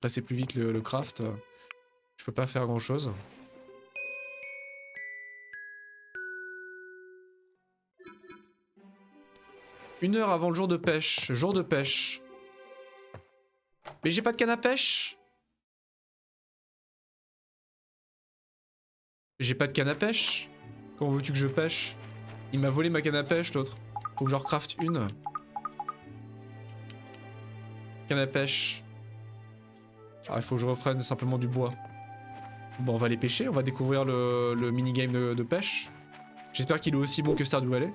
passer plus vite le craft, je peux pas faire grand chose. Une heure avant le jour de pêche. Jour de pêche. Mais j'ai pas de canne à pêche. J'ai pas de canne à pêche. Comment veux-tu que je pêche? Il m'a volé ma canne à pêche, l'autre. Faut que je recraft une. Canne à pêche. Ah, il faut que je refrène simplement du bois. Bon, on va aller pêcher. On va découvrir le minigame de pêche. J'espère qu'il est aussi bon que Stardew Valley.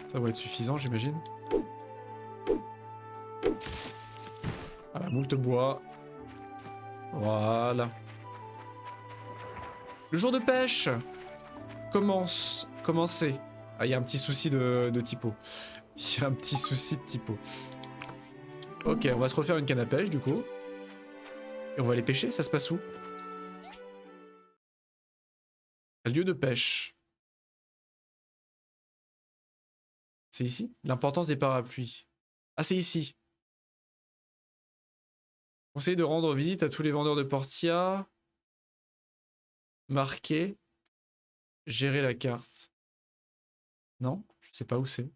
Ça va être suffisant, j'imagine. Voilà, moult bois. Voilà. Le jour de pêche commencer. Ah, il y a un petit souci de typo. Il y a un petit souci de typo. Ok, on va se refaire une canne à pêche du coup. Et on va aller pêcher, ça se passe où? Un lieu de pêche. C'est ici? L'importance des parapluies. Ah, c'est ici. Conseiller de rendre visite à tous les vendeurs de Portia. Marquer. Gérer la carte. Non, je sais pas où c'est.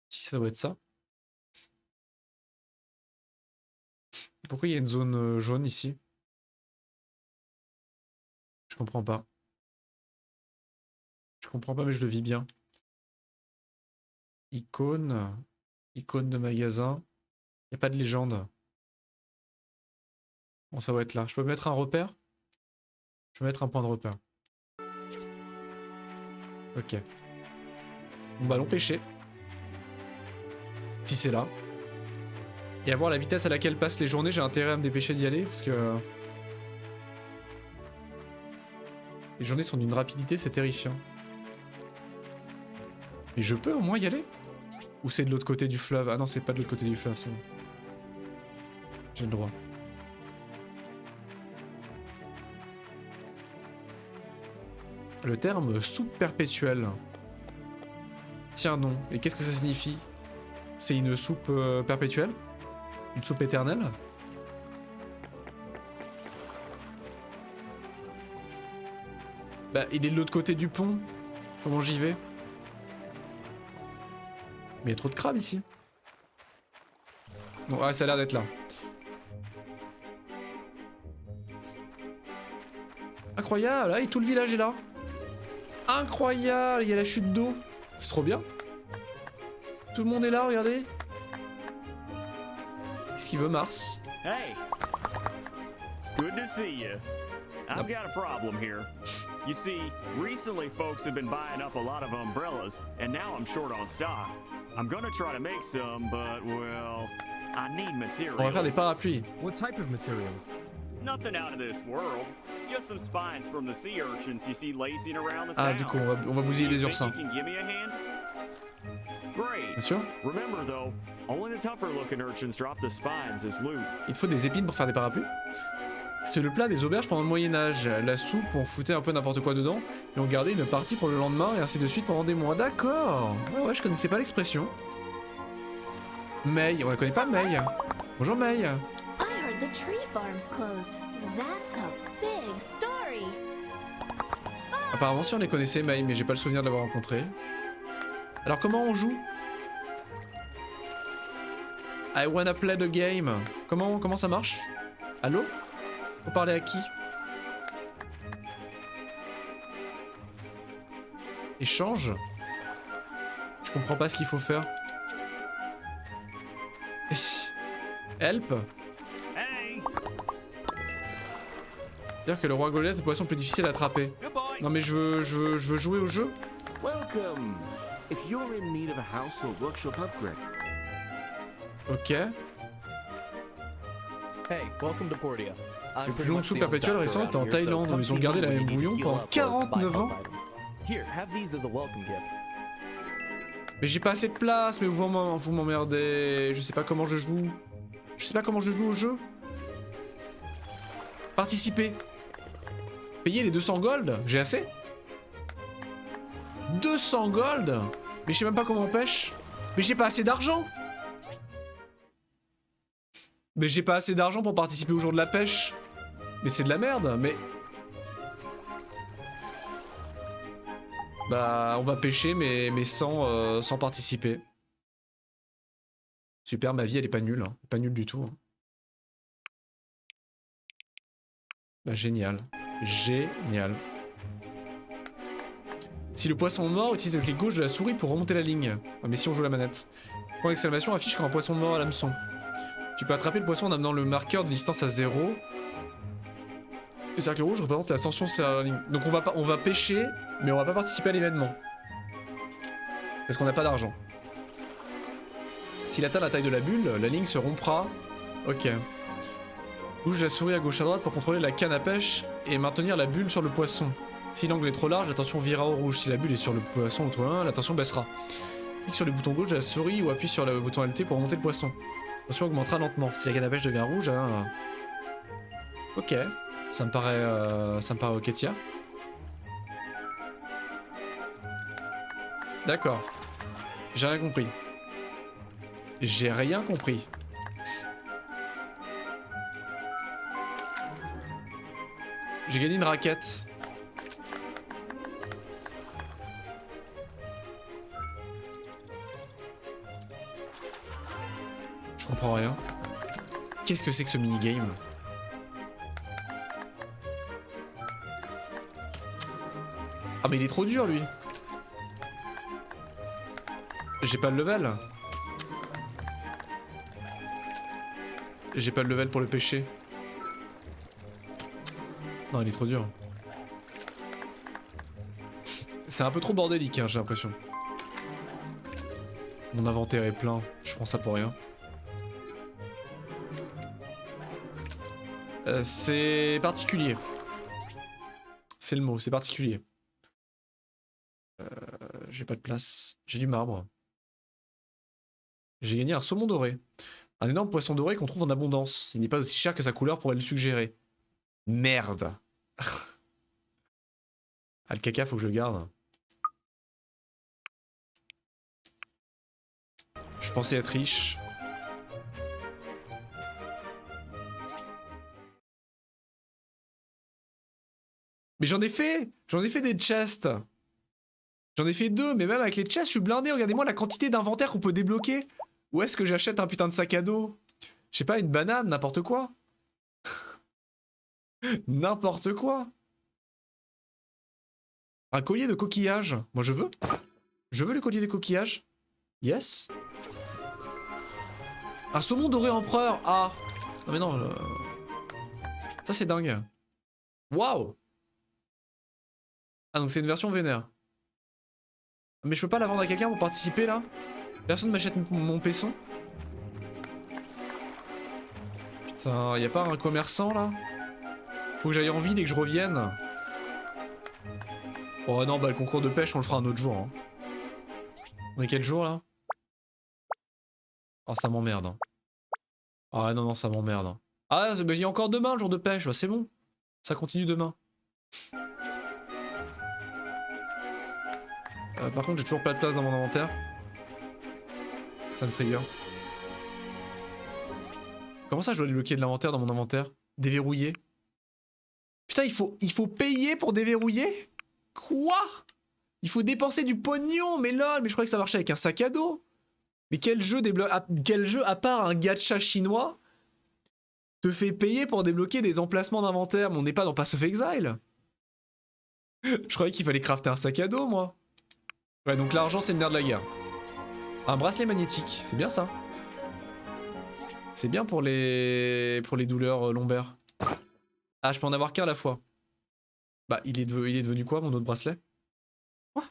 Si ça doit être ça. Pourquoi il y a une zone jaune ici? Je comprends pas. Je comprends pas mais je le vis bien. Icône. Icône de magasin. Il n'y a pas de légende. Bon, ça va être là. Je peux mettre un repère? Je vais mettre un point de repère. Ok. Bon bah allons pêcher. Si c'est là. Et à voir la vitesse à laquelle passent les journées, j'ai intérêt à me dépêcher d'y aller parce que... Les journées sont d'une rapidité, c'est terrifiant. Mais je peux au moins y aller? Ou c'est de l'autre côté du fleuve? Ah non, c'est pas de l'autre côté du fleuve, c'est bon. J'ai le droit. Le terme soupe perpétuelle. Tiens non. Et qu'est-ce que ça signifie? C'est une soupe perpétuelle? Une soupe éternelle? Bah, il est de l'autre côté du pont. Comment j'y vais? Mais il y a trop de crabes ici. Bon, ah, ça a l'air d'être là. Incroyable, ah, et tout le village est là. Incroyable, il y a la chute d'eau. C'est trop bien. Tout le monde est là, regardez. Qu'est-ce qu'il veut, Mars? Hey, good to see you. I've got a problem here. You see, recently folks have been buying up a lot of umbrellas, and now I'm short on stock. I'm gonna try to make some, but, well, I need materials. On va faire des parapluies. What type of materials? Nothing out of this world. Just some spines from the sea urchins you see lazing around the Ah, town. du coup, on va bousiller des oursins. You can give me a hand? Great. Bien sûr. Remember though, only the tougher looking urchins drop the spines as loot. Il te faut des épines pour faire des parapluies. C'est le plat des auberges pendant le Moyen-Âge. La soupe, on foutait un peu n'importe quoi dedans, et on gardait une partie pour le lendemain, et ainsi de suite pendant des mois. D'accord. Ouais, je connaissais pas l'expression. May, on la connaît pas, May. Bonjour, May. I heard the tree farm's closed. That's a big story. Apparemment, si on les connaissait, May, mais j'ai pas le souvenir de l'avoir rencontré. Alors, comment on joue? I wanna play the game. Comment ça marche? Allô? Faut parler à qui? Échange? Je comprends pas ce qu'il faut faire. Help? Hey, C'est-à-dire que le roi Goliath est le poisson le plus difficile à attraper. goodbye. Non mais je veux jouer au jeu. Welcome. If you're in need of a house or workshop upgrade, Ok. Hey, welcome to Portia. Le plus long soupe perpétuel récent était en Thaïlande, où ils ont gardé la même bouillon pendant 49 ans. Here, have these as a welcome gift. Mais j'ai pas assez de place, mais vous m'emmerdez. Je sais pas comment je joue. Je sais pas comment je joue au jeu. Participer. Payer les 200 gold. J'ai assez. 200 gold. Mais je sais même pas comment on pêche. Mais j'ai pas assez d'argent. Mais j'ai pas assez d'argent pour participer au jour de la pêche. Mais c'est de la merde, mais... Bah, on va pêcher, mais sans participer. Super, ma vie, elle est pas nulle. Hein. Pas nulle du tout. Hein. Bah, génial. Génial. Si le poisson mort utilise le clic gauche de la souris pour remonter la ligne. Ah, mais si on joue la manette. Point d'exclamation affiche quand un poisson mort à l'hameçon. Tu peux attraper le poisson en amenant le marqueur de distance à 0. Le cercle rouge représente l'ascension sur la ligne. Donc on va pêcher, mais on va pas participer à l'événement. Parce qu'on n'a pas d'argent. S'il atteint la taille de la bulle, la ligne se rompra. Ok. Bouge la souris à gauche à droite pour contrôler la canne à pêche et maintenir la bulle sur le poisson. Si l'angle est trop large, l'attention virera au rouge. Si la bulle est sur le poisson ou trop loin, l'attention baissera. Clique sur le bouton gauche de la souris ou appuie sur le bouton LT pour remonter le poisson. L'attention augmentera lentement. Si la canne à pêche devient rouge, hein... Ok. Ça me paraît ok, tiens. D'accord. J'ai rien compris. J'ai rien compris. J'ai gagné une raquette. Je comprends rien. Qu'est-ce que c'est que ce minigame ? Ah mais il est trop dur lui. J'ai pas le level. J'ai pas le level pour le pêcher. Non, il est trop dur. C'est un peu trop bordélique, hein, j'ai l'impression. Mon inventaire est plein, je prends ça pour rien. C'est particulier. C'est le mot, c'est particulier. J'ai pas de place. J'ai du marbre. J'ai gagné un saumon doré. Un énorme poisson doré qu'on trouve en abondance. Il n'est pas aussi cher que sa couleur pourrait le suggérer. Merde. Ah, le caca, faut que je le garde. Je pensais être riche. Mais j'en ai fait des chests. J'en ai fait 2, mais même avec les chests, je suis blindé. Regardez-moi la quantité d'inventaire qu'on peut débloquer. Où est-ce que j'achète un putain de sac à dos? Je sais pas, une banane, n'importe quoi. N'importe quoi. Un collier de coquillages. Moi, je veux. Je veux le collier de coquillages. Yes. Un saumon doré empereur. Ah. Non, mais non. Ça, c'est dingue. Waouh. Ah, donc c'est une version vénère. Mais je peux pas la vendre à quelqu'un pour participer là? Personne m'achète mon paisson? Putain, y'a pas un commerçant là? Faut que j'aille en ville et que je revienne. Oh non, bah le concours de pêche on le fera un autre jour. Hein. On est quel jour là? Oh ça m'emmerde. Hein. Ah non, non, ça m'emmerde. Ah, bah, il y a encore demain le jour de pêche, bah, c'est bon. Ça continue demain. Par contre, j'ai toujours pas de place dans mon inventaire. Ça me trigger. Comment ça, je dois débloquer de l'inventaire dans mon inventaire? Déverrouiller. Putain, il faut payer pour déverrouiller? Quoi? Il faut dépenser du pognon? Mais lol, mais je croyais que ça marchait avec un sac à dos. Mais quel jeu, à part un gacha chinois, te fait payer pour débloquer des emplacements d'inventaire? Mais on n'est pas dans Path of Exile. Je croyais qu'il fallait crafter un sac à dos, moi. Ouais, donc l'argent, c'est le nerf de la guerre. Un bracelet magnétique, c'est bien ça. C'est bien pour les douleurs lombaires. Ah, je peux en avoir qu'un à la fois. Bah, il est devenu quoi, mon autre bracelet? Quoi?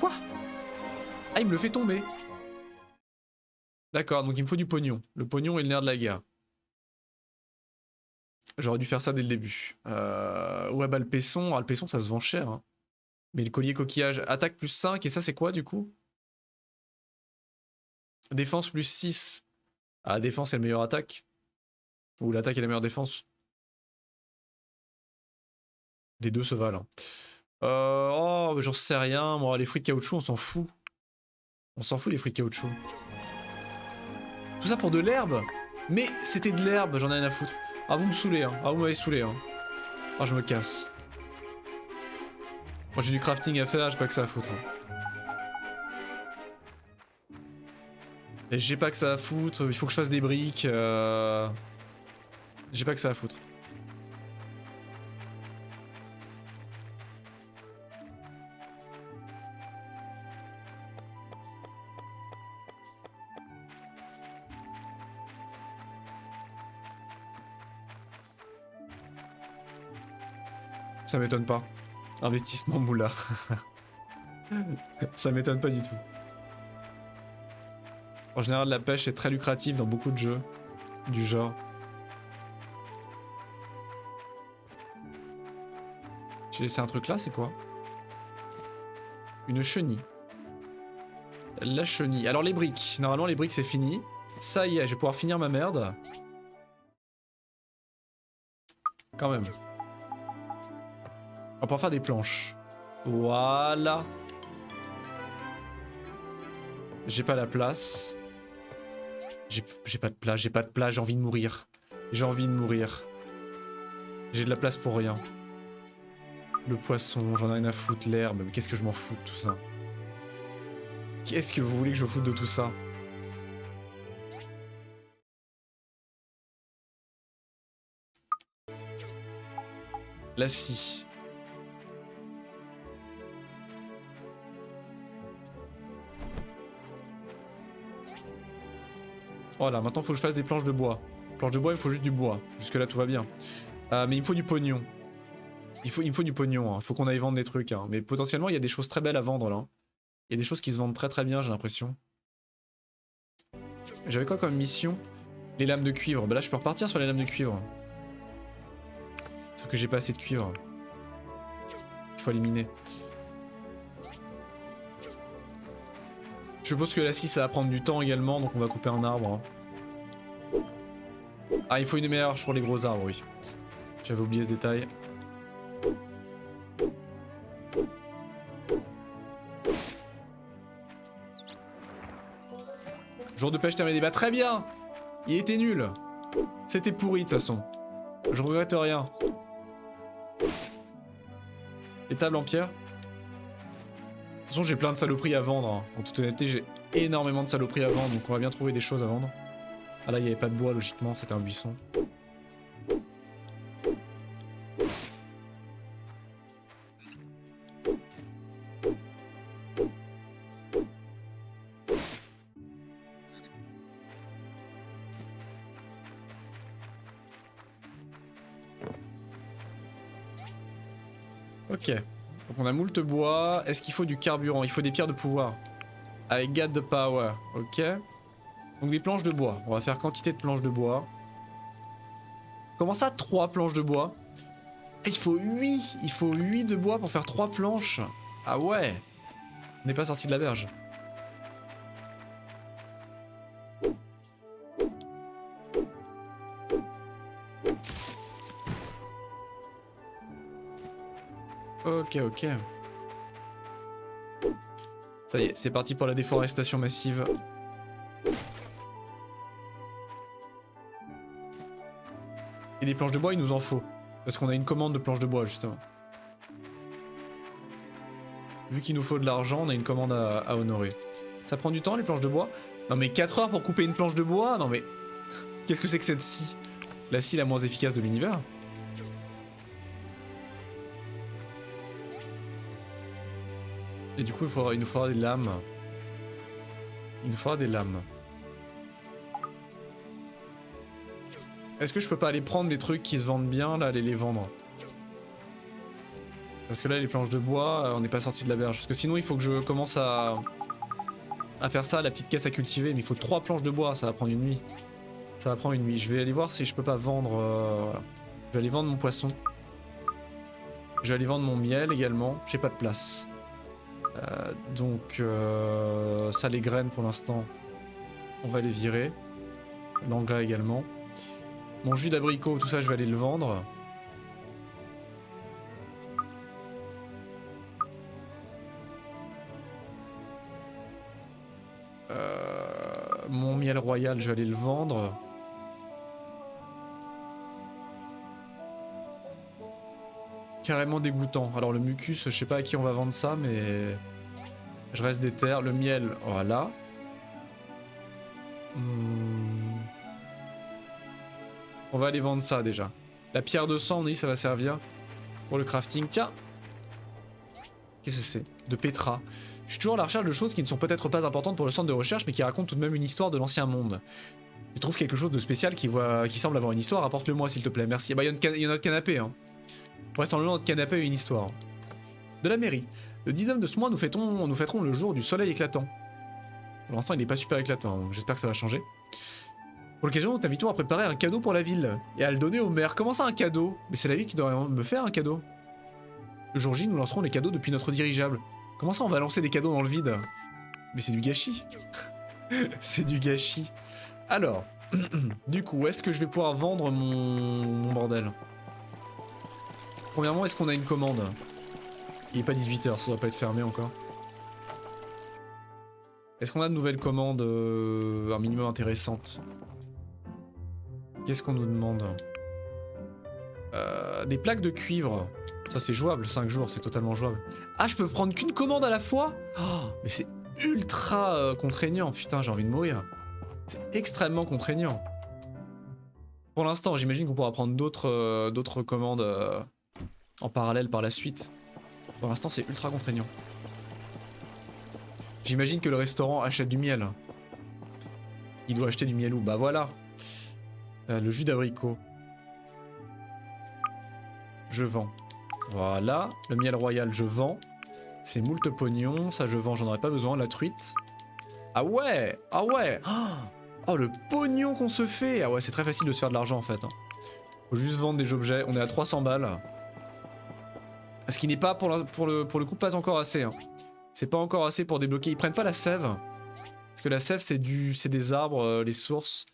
Quoi? Ah, il me le fait tomber. D'accord, donc il me faut du pognon. Le pognon est le nerf de la guerre. J'aurais dû faire ça dès le début. Ouais, bah le paisson ça se vend cher. Hein. Mais le collier coquillage, attaque plus 5, et ça c'est quoi du coup? Défense plus 6. Ah, défense est le meilleur attaque. Ou l'attaque est la meilleure défense. Les deux se valent. Hein. Oh, j'en sais rien. Moi, les fruits de caoutchouc, on s'en fout. On s'en fout, les fruits de caoutchouc. Tout ça pour de l'herbe? Mais c'était de l'herbe, j'en ai rien à foutre. Ah, vous me saoulez, hein. Ah, vous m'avez saoulé, hein. Ah, je me casse. Moi, j'ai du crafting à faire, j'ai pas que ça à foutre. Hein. Et j'ai pas que ça à foutre, il faut que je fasse des briques. J'ai pas que ça à foutre. Ça m'étonne pas. Investissement moula. Ça m'étonne pas du tout. En général, la pêche est très lucrative dans beaucoup de jeux du genre. J'ai laissé un truc là, c'est quoi? Une chenille. La chenille. Alors les briques. Normalement, les briques, c'est fini. Ça y est, je vais pouvoir finir ma merde. Quand même. On va pouvoir faire des planches. Voilà. J'ai pas la place. J'ai pas de place, j'ai pas de place, j'ai envie de mourir. J'ai envie de mourir. J'ai de la place pour rien. Le poisson, j'en ai rien à foutre, l'herbe, mais qu'est-ce que je m'en fous de tout ça? Qu'est-ce que vous voulez que je foute de tout ça? La scie. Voilà, maintenant il faut que je fasse des planches de bois. Planches de bois, il me faut juste du bois. Jusque là tout va bien. Mais il me faut du pognon. Il me faut du pognon, hein. Il faut qu'on aille vendre des trucs. Hein. Mais potentiellement, il y a des choses très belles à vendre là. Il y a des choses qui se vendent très très bien, j'ai l'impression. J'avais quoi comme mission? Les lames de cuivre. Bah là, je peux repartir sur les lames de cuivre. Sauf que j'ai pas assez de cuivre. Il faut éliminer. Je suppose que la scie ça va prendre du temps également, donc on va couper un arbre. Ah, il faut une meilleure hache pour les gros arbres, oui. J'avais oublié ce détail. Jour de pêche terminé. Bah très bien. Il était nul. C'était pourri de toute façon. Je regrette rien. Les tables en pierre. De toute façon, j'ai plein de saloperies à vendre. Hein. En toute honnêteté, j'ai énormément de saloperies à vendre, donc on va bien trouver des choses à vendre. Ah là, il n'y avait pas de bois, logiquement, c'était un buisson. Ok. Donc on a moult bois. Est-ce qu'il faut du carburant? Il faut des pierres de pouvoir. Avec God de Power. Ok. Donc des planches de bois. On va faire quantité de planches de bois. Comment ça 3 planches de bois? Il faut 8. Il faut 8 de bois pour faire 3 planches. Ah ouais. On n'est pas sorti de la berge. Ok, ok. Ça y est, c'est parti pour la déforestation massive. Et des planches de bois, il nous en faut. Parce qu'on a une commande de planches de bois, justement. Vu qu'il nous faut de l'argent, on a une commande à honorer. Ça prend du temps, les planches de bois? Non mais 4 heures pour couper une planche de bois? Non mais... Qu'est-ce que c'est que cette scie? La scie la moins efficace de l'univers? Et du coup, il nous faudra des lames. Il nous faudra des lames. Est-ce que je peux pas aller prendre des trucs qui se vendent bien, là, aller les vendre? Parce que là, les planches de bois, on n'est pas sorti de la berge. Parce que sinon, il faut que je commence à faire ça, la petite caisse à cultiver. Mais il faut 3 planches de bois, ça va prendre une nuit. Ça va prendre une nuit. Je vais aller voir si je peux pas vendre... voilà. Je vais aller vendre mon poisson. Je vais aller vendre mon miel également. J'ai pas de place. Donc ça, les graines pour l'instant, on va les virer. L'engrais également. Mon jus d'abricot, tout ça, je vais aller le vendre. Mon miel royal, je vais aller le vendre. Carrément dégoûtant. Alors le mucus, je sais pas à qui on va vendre ça, mais je reste des terres. Le miel, voilà. On va aller vendre ça déjà. La pierre de sang, on dit ça va servir pour le crafting. Tiens, qu'est-ce que c'est? De Petra. Je suis toujours à la recherche de choses qui ne sont peut-être pas importantes pour le centre de recherche, mais qui racontent tout de même une histoire de l'ancien monde. Tu trouves quelque chose de spécial qui semble avoir une histoire? Apporte-le-moi s'il te plaît, merci. Bah, il y a notre canapé, hein. Vraisemblablement, notre canapé a une histoire. De la mairie. Le 19 de ce mois, nous fêterons le jour du soleil éclatant. Pour l'instant, il n'est pas super éclatant, donc j'espère que ça va changer. Pour l'occasion, nous t'invitons à préparer un cadeau pour la ville et à le donner au maire. Comment ça, un cadeau? Mais c'est la ville qui doit me faire un cadeau. Le jour J, nous lancerons les cadeaux depuis notre dirigeable. Comment ça, on va lancer des cadeaux dans le vide? Mais c'est du gâchis. C'est du gâchis. Alors, du coup, est-ce que je vais pouvoir vendre mon bordel? Premièrement, est-ce qu'on a une commande? Il n'est pas 18h, ça doit pas être fermé encore. Est-ce qu'on a de nouvelles commandes un minimum intéressantes? Qu'est-ce qu'on nous demande? Des plaques de cuivre. Ça c'est jouable, 5 jours, c'est totalement jouable. Ah, je peux prendre qu'une commande à la fois? Oh, mais c'est ultra contraignant, putain, j'ai envie de mourir. C'est extrêmement contraignant. Pour l'instant, j'imagine qu'on pourra prendre d'autres commandes en parallèle par la suite. Pour l'instant, c'est ultra contraignant. J'imagine que le restaurant achète du miel. Il doit acheter du miel où? Bah voilà. Le jus d'abricot. Je vends. Voilà. Le miel royal, je vends. C'est moult pognon. Ça, je vends. J'en aurais pas besoin. La truite. Ah ouais! Ah ouais! Oh, le pognon qu'on se fait! Ah ouais, c'est très facile de se faire de l'argent en fait. Faut juste vendre des objets. On est à 300 balles. Ce qui n'est pas pour le coup pas encore assez. Hein. C'est pas encore assez pour débloquer. Ils prennent pas la sève. Parce que la sève c'est des arbres, les sources.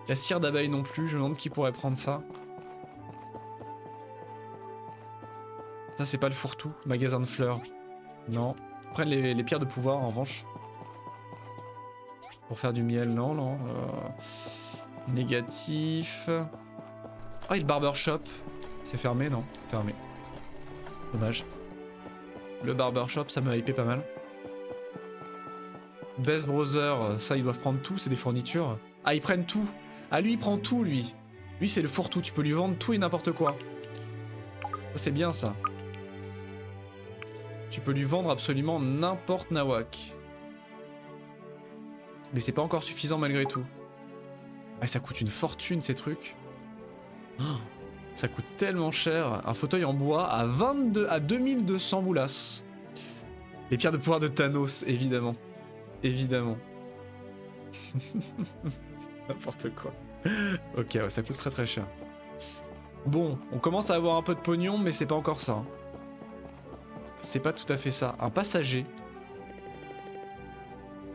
La cire d'abeille non plus. Je me demande qui pourrait prendre ça. Ça c'est pas le fourre-tout. Magasin de fleurs. Non. Ils prennent les pierres de pouvoir en revanche. Pour faire du miel, non. Négatif. Ah, et le barbershop. C'est fermé, non? Fermé. Dommage. Le barbershop, ça m'a hypé pas mal. Best Brother, ça ils doivent prendre tout, c'est des fournitures. Ah, ils prennent tout. Ah, lui il prend tout, lui. Lui c'est le fourre-tout, tu peux lui vendre tout et n'importe quoi. Ça c'est bien ça. Tu peux lui vendre absolument n'importe nawak. Mais c'est pas encore suffisant malgré tout. Ah, ça coûte une fortune ces trucs. Oh, ça coûte tellement cher. Un fauteuil en bois à 2200 boulasses. Les pierres de pouvoir de Thanos, évidemment. Évidemment. N'importe quoi. Ok, ouais, ça coûte très très cher. Bon, on commence à avoir un peu de pognon, mais c'est pas encore ça. C'est pas tout à fait ça. Un passager.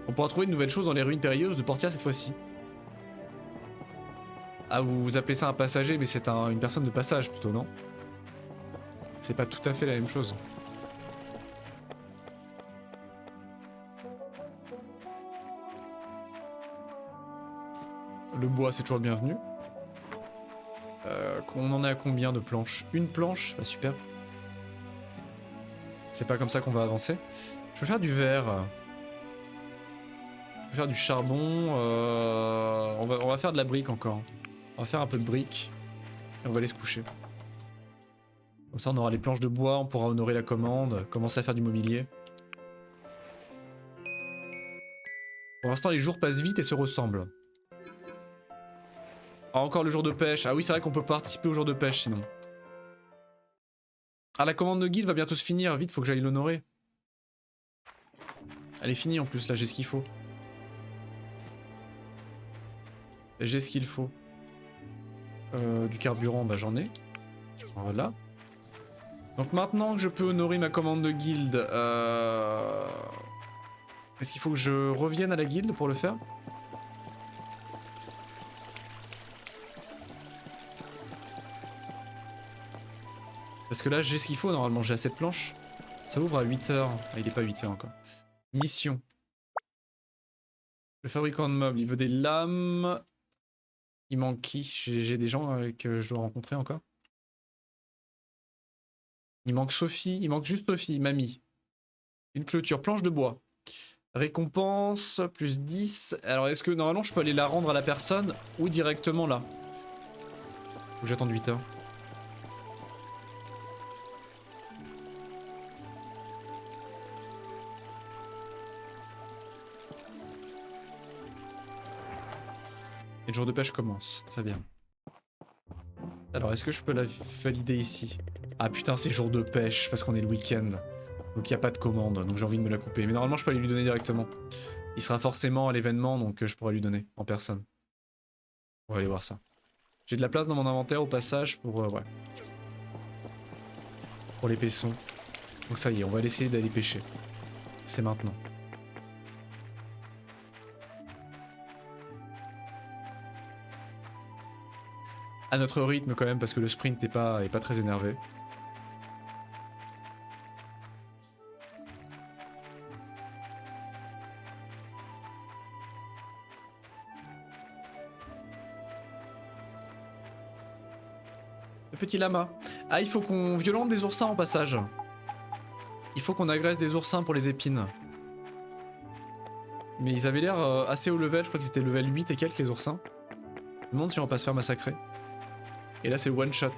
On pourra trouver de nouvelles choses dans les ruines périlleuses de Portia cette fois-ci. Ah, vous appelez ça un passager, mais c'est une personne de passage plutôt, non? C'est pas tout à fait la même chose. Le bois, c'est toujours le bienvenu. On en est à combien de planches? Une planche? Bah super. C'est pas comme ça qu'on va avancer. Je vais faire du verre. Je vais faire du charbon. On va faire de la brique encore. On va faire un peu de briques. Et on va aller se coucher. Comme ça on aura les planches de bois, on pourra honorer la commande, commencer à faire du mobilier. Pour l'instant les jours passent vite et se ressemblent. Ah, encore le jour de pêche. Ah oui, c'est vrai qu'on peut participer au jour de pêche sinon. Ah, la commande de guide va bientôt se finir. Vite, faut que j'aille l'honorer. Elle est finie en plus, là, j'ai ce qu'il faut. J'ai ce qu'il faut. Du carburant, bah j'en ai. Voilà. Donc maintenant que je peux honorer ma commande de guilde, est-ce qu'il faut que je revienne à la guilde pour le faire? Parce que là j'ai ce qu'il faut normalement, j'ai assez de planches. Ça ouvre à 8h. Ah, il est pas 8h encore. Mission. Le fabricant de meubles, il veut des lames. Il manque qui? J'ai des gens que je dois rencontrer encore. Il manque Sophie, il manque juste Sophie, mamie. Une clôture, planche de bois. Récompense, plus 10. Alors est-ce que normalement je peux aller la rendre à la personne ou directement là? Faut que j'attende 8 heures. Et le jour de pêche commence, très bien. Alors est-ce que je peux la valider ici? Ah putain c'est jour de pêche parce qu'on est le week-end. Donc il n'y a pas de commande, donc j'ai envie de me la couper. Mais normalement je peux aller lui donner directement. Il sera forcément à l'événement donc je pourrai lui donner en personne. On va aller voir ça. J'ai de la place dans mon inventaire au passage pour... ouais. Pour les pessons. Donc ça y est, on va essayer d'aller pêcher. C'est maintenant. À notre rythme quand même parce que le sprint est pas très énervé. Le petit lama. Ah il faut qu'on violente des oursins en passage. Il faut qu'on agresse des oursins pour les épines. Mais ils avaient l'air assez haut level, je crois que c'était level 8 et quelques les oursins. Je me demande si on va pas se faire massacrer. Et là c'est le one shot.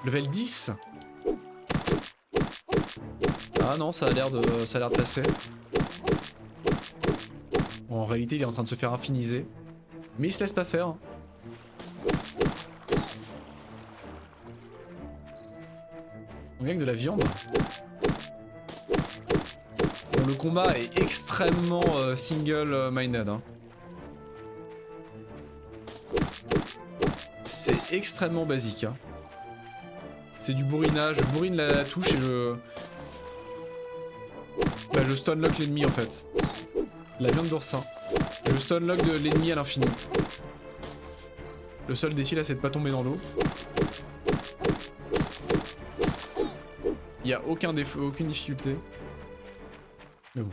Level 10. Ah non, ça a l'air de passer. Bon, en réalité il est en train de se faire infiniser. Mais il se laisse pas faire. On gagne de la viande. Bon, le combat est extrêmement single-minded. Hein. C'est extrêmement basique. Hein. C'est du bourrinage. Je bourrine la touche et je... Bah, je stunlock l'ennemi en fait. La viande d'oursin. Je stunlock de l'ennemi à l'infini. Le seul défi là c'est de pas tomber dans l'eau. Il n'y a aucun défaut, aucune difficulté. Mais bon.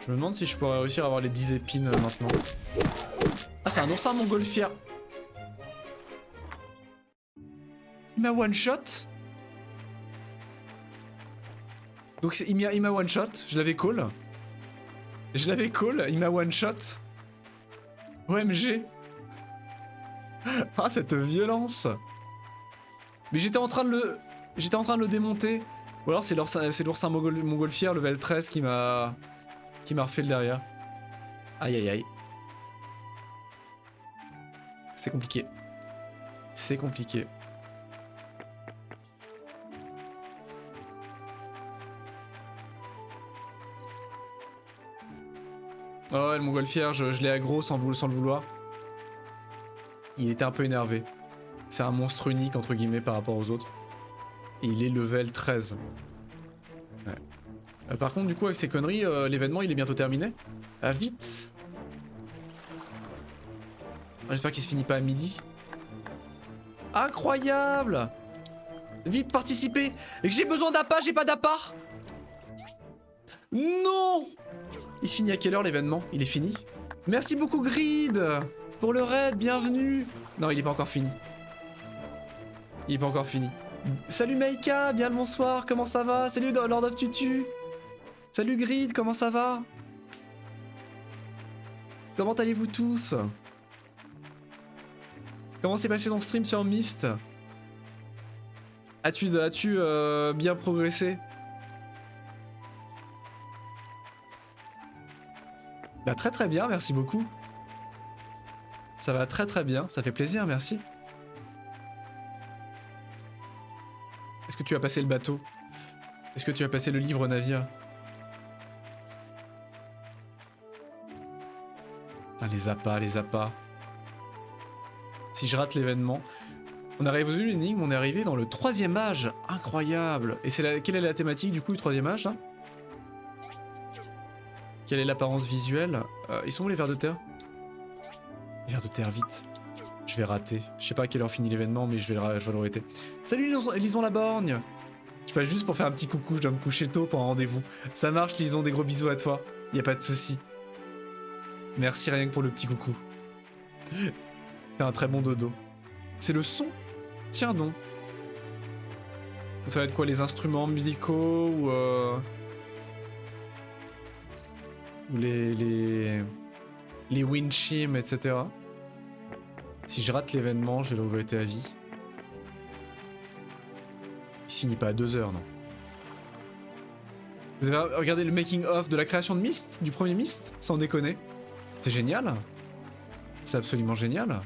Je me demande si je pourrais réussir à avoir les 10 épines maintenant. Ah, c'est un oursin montgolfière. Il m'a one shot. Donc il m'a one shot. Je l'avais call. Je l'avais call. Il m'a one shot. OMG. Ah cette violence. Mais j'étais en train de le démonter. Ou alors c'est l'oursin montgolfière level 13 qui m'a refait le derrière. Aïe aïe aïe. C'est compliqué. C'est compliqué. Oh ouais, le montgolfière, je l'ai aggro sans le vouloir. Il était un peu énervé. C'est un monstre unique entre guillemets par rapport aux autres. Et il est level 13. Ouais. Par contre du coup avec ces conneries, l'événement il est bientôt terminé. Ah vite. J'espère qu'il se finit pas à midi. Incroyable. Vite participer. Et que j'ai besoin d'appât, j'ai pas d'appât. Non. Il se finit à quelle heure l'événement? Il est fini? Merci beaucoup Grid pour le raid, bienvenue. Non, il est pas encore fini. Il est pas encore fini. Salut Meika, bien le bonsoir, comment ça va? Salut Lord of Tutu. Salut Grid, comment ça va? Comment allez-vous tous? Comment s'est passé ton stream sur Myst? As-tu bien progressé? Bah très très bien, merci beaucoup. Ça va très très bien, ça fait plaisir, merci. Est-ce que tu as passé le bateau? Est-ce que tu as passé le livre navire? Ah, les appâts, les appâts. Si je rate l'événement... On a résolu l'énigme, on est arrivé dans le 3e âge. Incroyable. Et quelle est la thématique du coup du 3e âge là? Quelle est l'apparence visuelle? Ils sont où les vers de terre? Les vers de terre, vite. Je vais rater. Je sais pas à quelle heure finit l'événement, mais je vais le rater. Salut Lison la borgne. Je passe juste pour faire un petit coucou, je dois me coucher tôt pour un rendez-vous. Ça marche Lison, des gros bisous à toi. Y a pas de souci. Merci rien que pour le petit coucou. Fais un très bon dodo. C'est le son. Tiens donc. Ça va être quoi, les instruments musicaux ou les wind chimes, etc. Si je rate l'événement, je vais le regretter à vie. Il finit pas à 2 heures, non. Vous avez regardé le making-of de la création de Myst, du premier Myst, sans déconner. C'est génial. C'est absolument génial.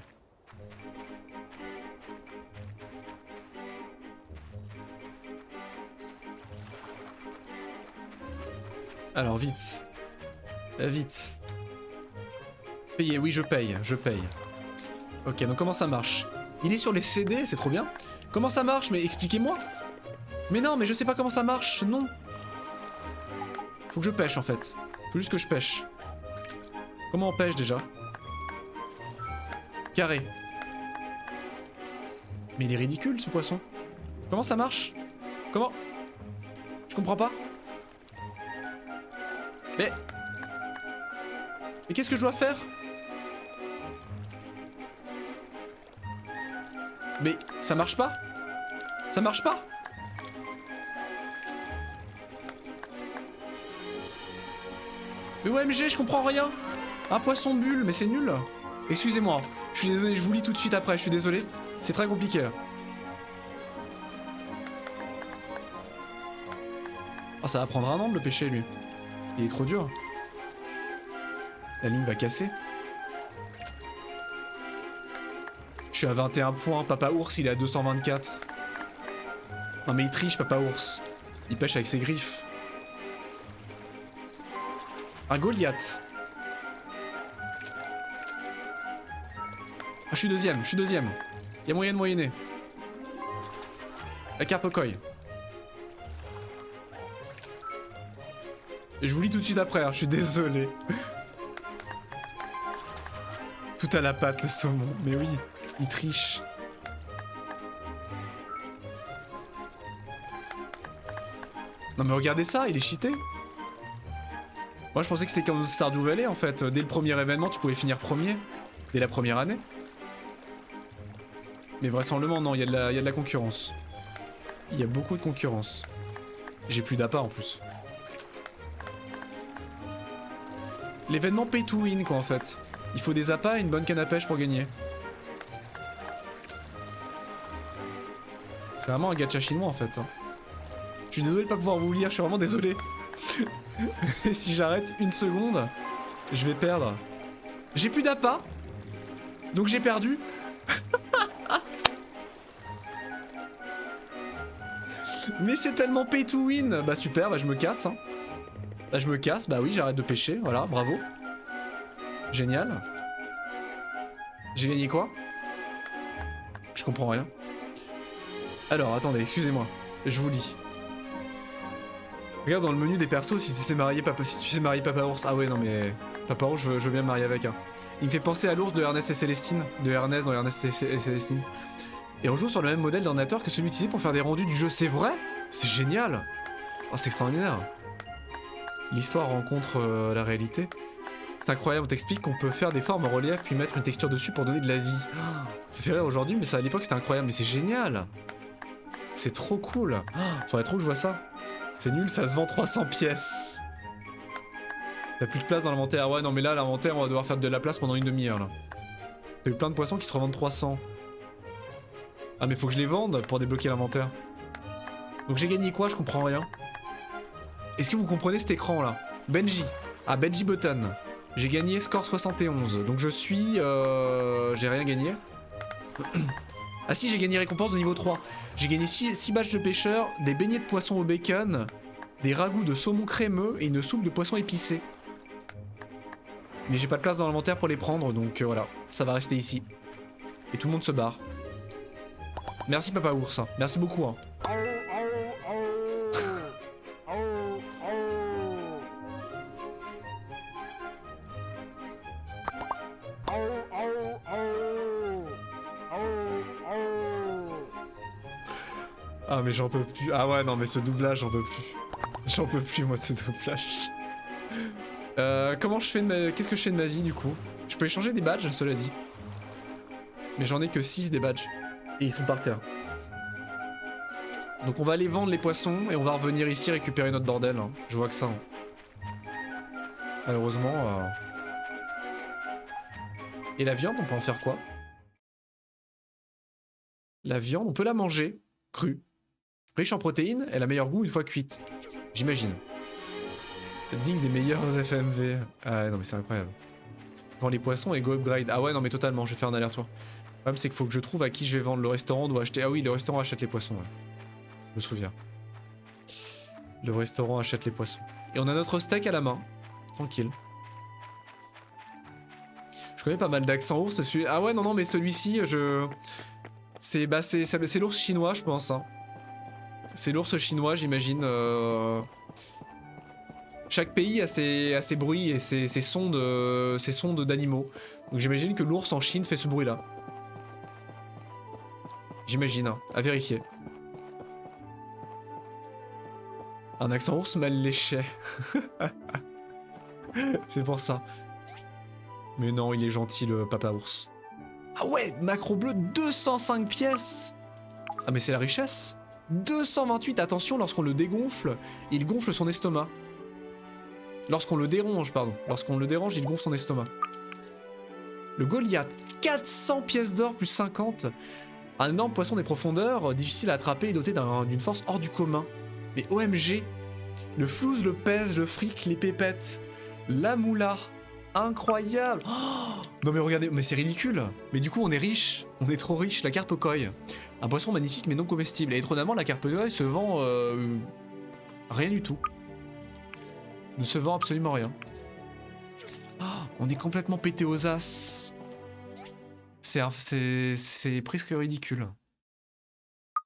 Alors vite. Vite. Payer, oui je paye, je paye. Ok, donc comment ça marche? Il est sur les CD, c'est trop bien. Comment ça marche? Mais expliquez-moi. Mais non, mais je sais pas comment ça marche, non. Faut que je pêche en fait. Faut juste que je pêche. Comment on pêche déjà? Carré. Mais il est ridicule ce poisson. Comment ça marche? Comment? Je comprends pas. Mais qu'est-ce que je dois faire? Mais ça marche pas? Ça marche pas? Mais OMG, je comprends rien. Un poisson bulle, mais c'est nul. Excusez-moi, je suis désolé, je vous lis tout de suite après, je suis désolé. C'est très compliqué là. Oh, ça va prendre un an de le pêcher lui. Il est trop dur. La ligne va casser. Je suis à 21 points, Papa Ours il est à 224. Non mais il triche Papa Ours. Il pêche avec ses griffes. Un Goliath. Ah je suis deuxième, Il y a moyen de moyenner. La carpe koi. Et je vous lis tout de suite après, hein, je suis désolé. Tout à la patte le saumon, mais oui, il triche. Non mais regardez ça, il est cheaté. Moi je pensais que c'était comme Stardew Valley en fait, dès le premier événement tu pouvais finir premier, dès la première année. Mais vraisemblablement non, il y a de la concurrence. Il y a beaucoup de concurrence. J'ai plus d'appât en plus. L'événement pay to win quoi en fait. Il faut des appâts et une bonne canne à pêche pour gagner. C'est vraiment un gacha chinois en fait. Je suis désolé de pas pouvoir vous lire, je suis vraiment désolé. Et si j'arrête une seconde, je vais perdre. J'ai plus d'appât, donc j'ai perdu. Mais c'est tellement pay to win. Bah super, bah je me casse hein. Bah je me casse, bah oui j'arrête de pêcher, voilà, bravo. Génial. J'ai gagné quoi? Je comprends rien. Alors attendez, excusez-moi, je vous lis. Regarde dans le menu des persos si tu sais marier Papa Ours. Ah ouais non mais Papa Ours je veux bien me marier avec. Hein. Il me fait penser à l'ours de Ernest et Célestine, de Ernest dans Ernest et Célestine. Et on joue sur le même modèle d'ordinateur que celui utilisé pour faire des rendus du jeu, c'est vrai? C'est génial. Oh c'est extraordinaire. L'histoire rencontre la réalité. C'est incroyable, on t'explique qu'on peut faire des formes en relief puis mettre une texture dessus pour donner de la vie. Oh, ça fait rire aujourd'hui mais ça à l'époque c'était incroyable, mais c'est génial. C'est trop cool. Oh, faudrait trop que je vois ça. C'est nul, ça se vend 300 pièces. T'as plus de place dans l'inventaire. Ouais non mais là l'inventaire on va devoir faire de la place pendant une demi-heure là. T'as eu plein de poissons qui se revendent 300. Ah mais faut que je les vende pour débloquer l'inventaire. Donc j'ai gagné quoi? Je comprends rien. Est-ce que vous comprenez cet écran là? Benji. Ah Benji Button. J'ai gagné score 71. Donc je suis... j'ai rien gagné. Ah si j'ai gagné récompense de niveau 3. J'ai gagné 6 badges de pêcheur, des beignets de poisson au bacon, des ragoûts de saumon crémeux et une soupe de poisson épicé. Mais j'ai pas de place dans l'inventaire pour les prendre, donc voilà, ça va rester ici. Et tout le monde se barre. Merci Papa Ours, hein. Merci beaucoup. Hein. Ah mais j'en peux plus. Ah ouais non mais ce doublage j'en peux plus. J'en peux plus moi de ce doublage. Comment je fais de ma... Qu'est-ce que je fais de ma vie du coup? Je peux échanger des badges, cela dit. Mais j'en ai que 6 des badges. Et ils sont par terre. Donc on va aller vendre les poissons et on va revenir ici récupérer notre bordel. Hein. Je vois que ça. Hein. Malheureusement... Et la viande, on peut en faire quoi? La viande, on peut la manger crue. Riche en protéines, elle a meilleur goût une fois cuite. J'imagine. Digne des meilleurs FMV. Ah ouais, non mais c'est incroyable. Vends les poissons et go upgrade. Ah ouais non mais totalement, je vais faire un aller-retour. Le problème c'est qu'il faut que je trouve à qui je vais vendre. Le restaurant doit acheter... Ah oui, le restaurant achète les poissons. Ouais. Je me souviens. Le restaurant achète les poissons. Et on a notre steak à la main. Tranquille. Je connais pas mal d'accents ours parce que... Ah ouais non non mais celui-ci je... C'est l'ours chinois je pense. Hein. C'est l'ours chinois j'imagine. Chaque pays a ses bruits et ses sons d'animaux. Donc j'imagine que l'ours en Chine fait ce bruit là. J'imagine, hein, à vérifier. Un accent ours mal léché. C'est pour ça. Mais non, il est gentil le papa ours. Ah ouais, macro bleu, 205 pièces. Ah mais c'est la richesse. 228, attention, lorsqu'on le dégonfle, il gonfle son estomac. Lorsqu'on le dérange, pardon. Lorsqu'on le dérange, il gonfle son estomac. Le Goliath, 400 pièces d'or plus 50. Un énorme poisson des profondeurs, difficile à attraper et doté d'une force hors du commun. Mais OMG, le flouze, le pèse, le fric, les pépettes, la moula, incroyable. Oh non mais regardez, mais c'est ridicule. Mais du coup on est riche, on est trop riche. La carpe koi, un poisson magnifique mais non comestible. Et étonnamment la carpe koi se vend rien du tout. Ne se vend absolument rien. Oh, on est complètement pété aux as. C'est presque ridicule.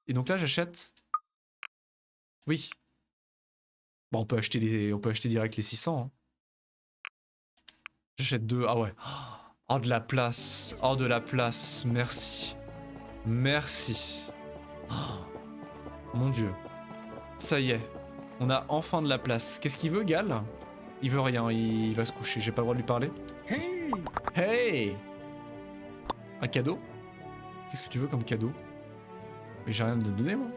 Et donc là j'achète. Oui. Bon on peut acheter direct les 600. Hein. J'achète 2. Ah ouais. Oh de la place. Oh de la place. Merci. Merci. Oh, mon dieu. Ça y est. On a enfin de la place. Qu'est-ce qu'il veut, Gal? Il veut rien, il va se coucher. J'ai pas le droit de lui parler. Hey! Hey! Un cadeau? Qu'est-ce que tu veux comme cadeau? Mais j'ai rien de donner, moi.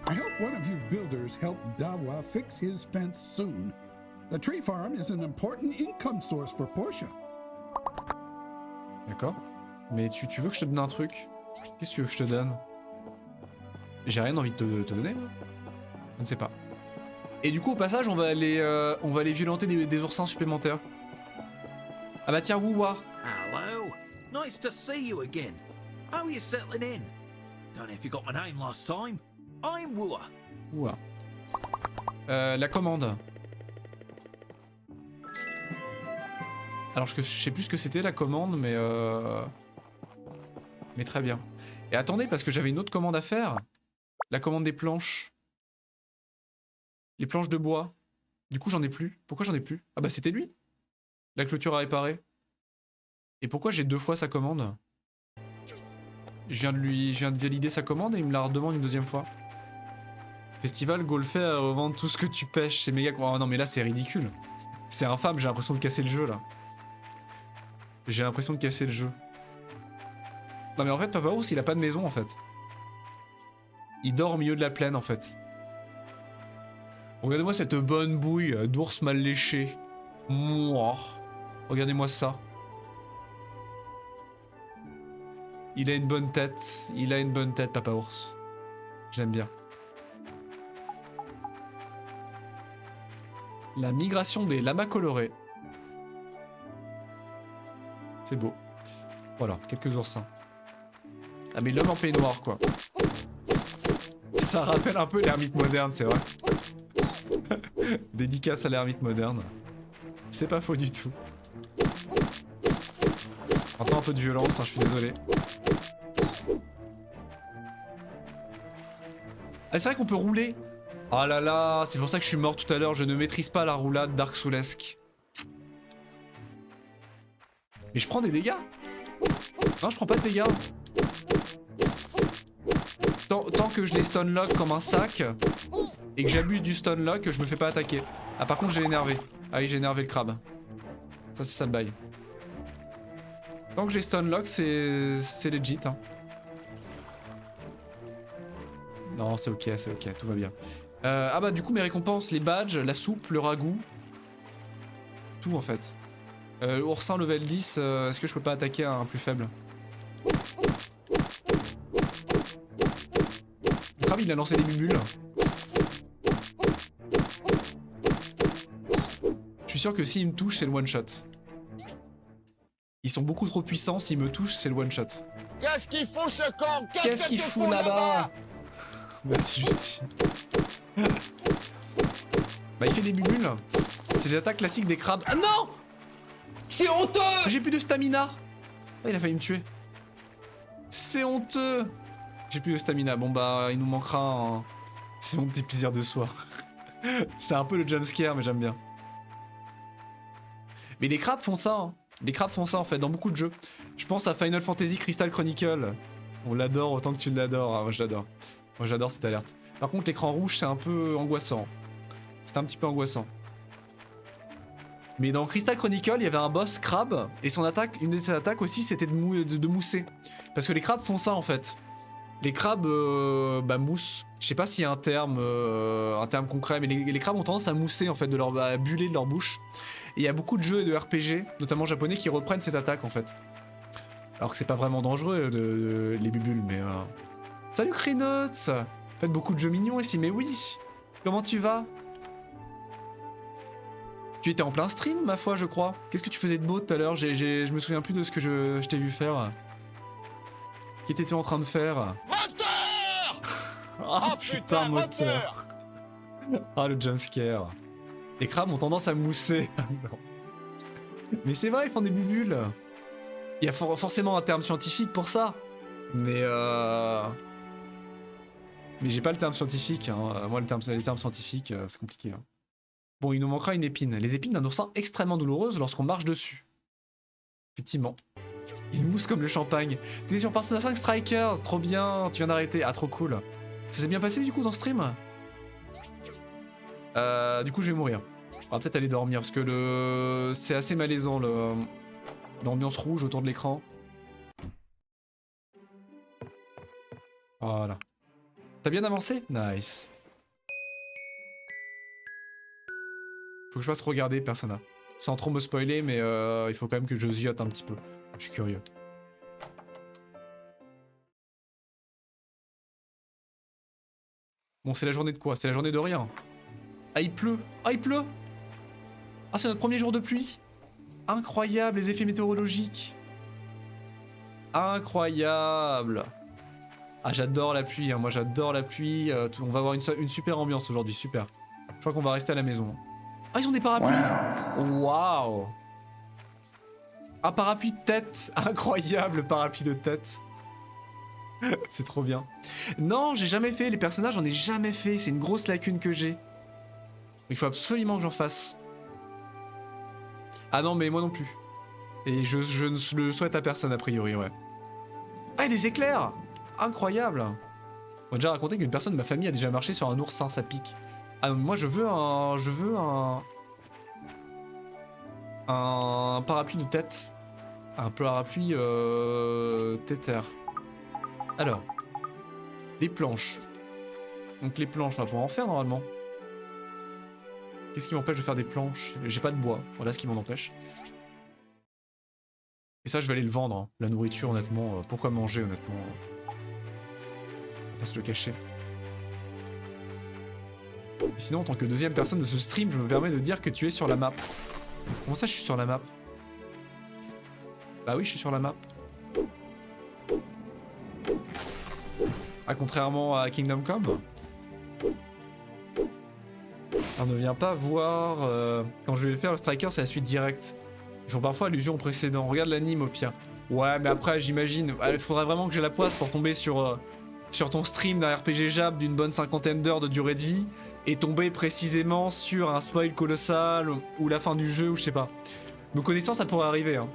I hope one of you builders help Dawa fix his fence soon. The tree farm is an important income source for Portia. D'accord. Mais tu veux que je te donne un truc? Qu'est-ce que tu veux que je te donne? J'ai rien envie de te donner, moi. Je ne sais pas. Et du coup, au passage, on va aller violenter des oursins supplémentaires. Ah bah tiens, Wouwa. Hello. Nice to see you again. How are you settling in? Don't know if you got my name last time. I'm Wua. Wouwa. La commande. Alors je sais plus ce que c'était la commande, mais très bien. Et attendez, parce que j'avais une autre commande à faire. La commande des planches. Les planches de bois. Du coup, j'en ai plus. Pourquoi j'en ai plus? Ah bah c'était lui. La clôture à réparer. Et pourquoi j'ai 2 fois sa commande? Je viens de valider sa commande et il me la redemande une 2e fois. Festival, go le faire, revendre tout ce que tu pêches. C'est méga... Oh non mais là c'est ridicule. C'est infâme, j'ai l'impression de casser le jeu là. J'ai l'impression de casser le jeu. Non mais en fait, Papa Ours, il a pas de maison en fait. Il dort au milieu de la plaine en fait. Regardez-moi cette bonne bouille d'ours mal léché. Mouah. Regardez-moi ça. Il a une bonne tête. Il a une bonne tête, Papa Ours. J'aime bien. La migration des lamas colorés. C'est beau. Voilà, quelques oursins. Ah mais l'homme en peignoir quoi. Ça rappelle un peu l'ermite moderne, c'est vrai. Dédicace à l'ermite moderne. C'est pas faux du tout. Maintenant un peu de violence, hein, je suis désolé. Ah, c'est vrai qu'on peut rouler. Oh là là, c'est pour ça que je suis mort tout à l'heure, je ne maîtrise pas la roulade Dark Soulesque. Mais je prends des dégâts. Non, je prends pas de dégâts. Tant que je les stunlock comme un sac et que j'abuse du stunlock, je me fais pas attaquer. Ah par contre j'ai énervé. Ah oui, j'ai énervé le crabe. Ça c'est ça le bail. Tant que j'ai stunlock, c'est legit hein. Non, c'est ok, tout va bien. Ah bah du coup mes récompenses, les badges, la soupe, le ragoût. Tout en fait. Oursin level 10, est-ce que je peux pas attaquer un plus faible? Le crabe il a lancé des bulles. Je suis sûr que s'il me touche c'est le one shot. Ils sont beaucoup trop puissants, s'ils me touchent c'est le one shot. Qu'est-ce qu'il fout ce con? Qu'est-ce qu'il fout là-bas? Merci Justine. Bah il fait des bulles. C'est les attaques classiques des crabes. Ah non! C'est honteux! J'ai plus de stamina. Oh, il a failli me tuer. C'est honteux. J'ai plus de stamina. Bon bah il nous manquera un... C'est mon petit plaisir de soi. C'est un peu le jumpscare mais j'aime bien. Mais les crabes font ça hein. Les crabes font ça en fait dans beaucoup de jeux. Je pense à Final Fantasy Crystal Chronicle. On l'adore autant que tu l'adores. Ah, moi j'adore. Moi j'adore cette alerte. Par contre l'écran rouge c'est un peu angoissant. C'est un petit peu angoissant. Mais dans Crystal Chronicle il y avait un boss crabe. Et son attaque, une de ses attaques aussi c'était de mousser. Parce que les crabes font ça en fait. Les crabes bah, moussent. Je sais pas s'il y a un terme concret, mais les crabes ont tendance à mousser en fait, à buller de leur bouche. Et il y a beaucoup de jeux et de RPG, notamment japonais, qui reprennent cette attaque en fait. Alors que c'est pas vraiment dangereux les bubules, mais... Salut Krinots! Faites beaucoup de jeux mignons ici, mais oui! Comment tu vas? Tu étais en plein stream, ma foi, je crois. Qu'est-ce que tu faisais de beau tout à l'heure? Je me souviens plus de ce que je t'ai vu faire. Qu'étais-tu en train de faire? Moteur! Oh putain, moteur! Ah, le jumpscare. Les crabes ont tendance à mousser. Non. Mais c'est vrai, ils font des bubules. Il y a forcément un terme scientifique pour ça. Mais j'ai pas le terme scientifique. Hein. Moi, les termes scientifiques, c'est compliqué. Hein. Bon, il nous manquera une épine. Les épines d'un oursin extrêmement douloureuses lorsqu'on marche dessus. Effectivement. Il mousse comme le champagne. T'étais sur Persona 5 Strikers, trop bien. Tu viens d'arrêter. Ah, trop cool. Ça s'est bien passé du coup dans le stream? Du coup, je vais mourir. On va peut-être aller dormir parce que c'est assez malaisant l'ambiance rouge autour de l'écran. Voilà. T'as bien avancé? Nice. Faut que je fasse regarder Persona. Sans trop me spoiler, mais il faut quand même que je ziote un petit peu. Je suis curieux. Bon, c'est la journée de quoi? C'est la journée de rien. Ah, il pleut. Ah, il pleut. Ah, c'est notre premier jour de pluie. Incroyable, les effets météorologiques. Incroyable. Ah, j'adore la pluie. Hein. Moi, j'adore la pluie. On va avoir une super ambiance aujourd'hui. Super. Je crois qu'on va rester à la maison. Ah, ils ont des parapluies. Waouh. Un parapluie de tête. Incroyable, parapluie de tête. C'est trop bien. Non, j'ai jamais fait. Les personnages, j'en ai jamais fait. C'est une grosse lacune que j'ai. Il faut absolument que j'en fasse. Ah non, mais moi non plus. Et je ne le souhaite à personne, a priori, ouais. Ah, des éclairs. Incroyable. On m'a déjà raconté qu'une personne de ma famille a déjà marché sur un oursin, ça pique. Ah non, mais moi je veux un parapluie de tête. Un parapluie tether. Alors, des planches. Donc les planches, on va pouvoir en faire normalement. Qu'est-ce qui m'empêche de faire des planches? J'ai pas de bois, voilà ce qui m'en empêche. Et ça je vais aller le vendre, hein. La nourriture honnêtement, pourquoi manger honnêtement? On va pas se le cacher. Et sinon en tant que deuxième personne de ce stream, je me permets de dire que tu es sur la map. Comment ça je suis sur la map? Bah oui je suis sur la map. Ah contrairement à Kingdom Come. On ne vient pas voir... Quand je vais le faire, le striker, c'est la suite directe. Ils font parfois allusion au précédent. Regarde l'anime au pire. Ouais, mais après, j'imagine... Il faudrait vraiment que j'ai la poisse pour tomber sur ton stream d'un RPG Jap d'une bonne 50aine d'heures de durée de vie et tomber précisément sur un spoil colossal ou la fin du jeu ou je sais pas. Me connaissant, ça pourrait arriver. Hein.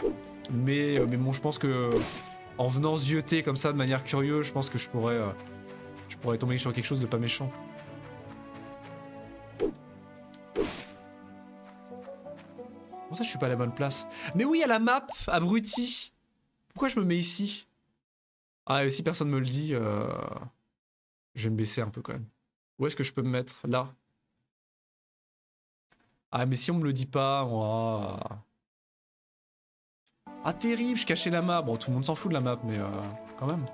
Mais bon, je pense que... En venant zioter comme ça de manière curieuse, je pense que je pourrais tomber sur quelque chose de pas méchant. Comment ça je suis pas à la bonne place? Mais oui, il y a la map, abruti. Pourquoi je me mets ici? Ah, et si personne me le dit, je vais me baisser un peu quand même. Où est-ce que je peux me mettre? Là. Ah, mais si on me le dit pas, moi... Ah, terrible, je cachais la map. Bon, tout le monde s'en fout de la map, mais quand même.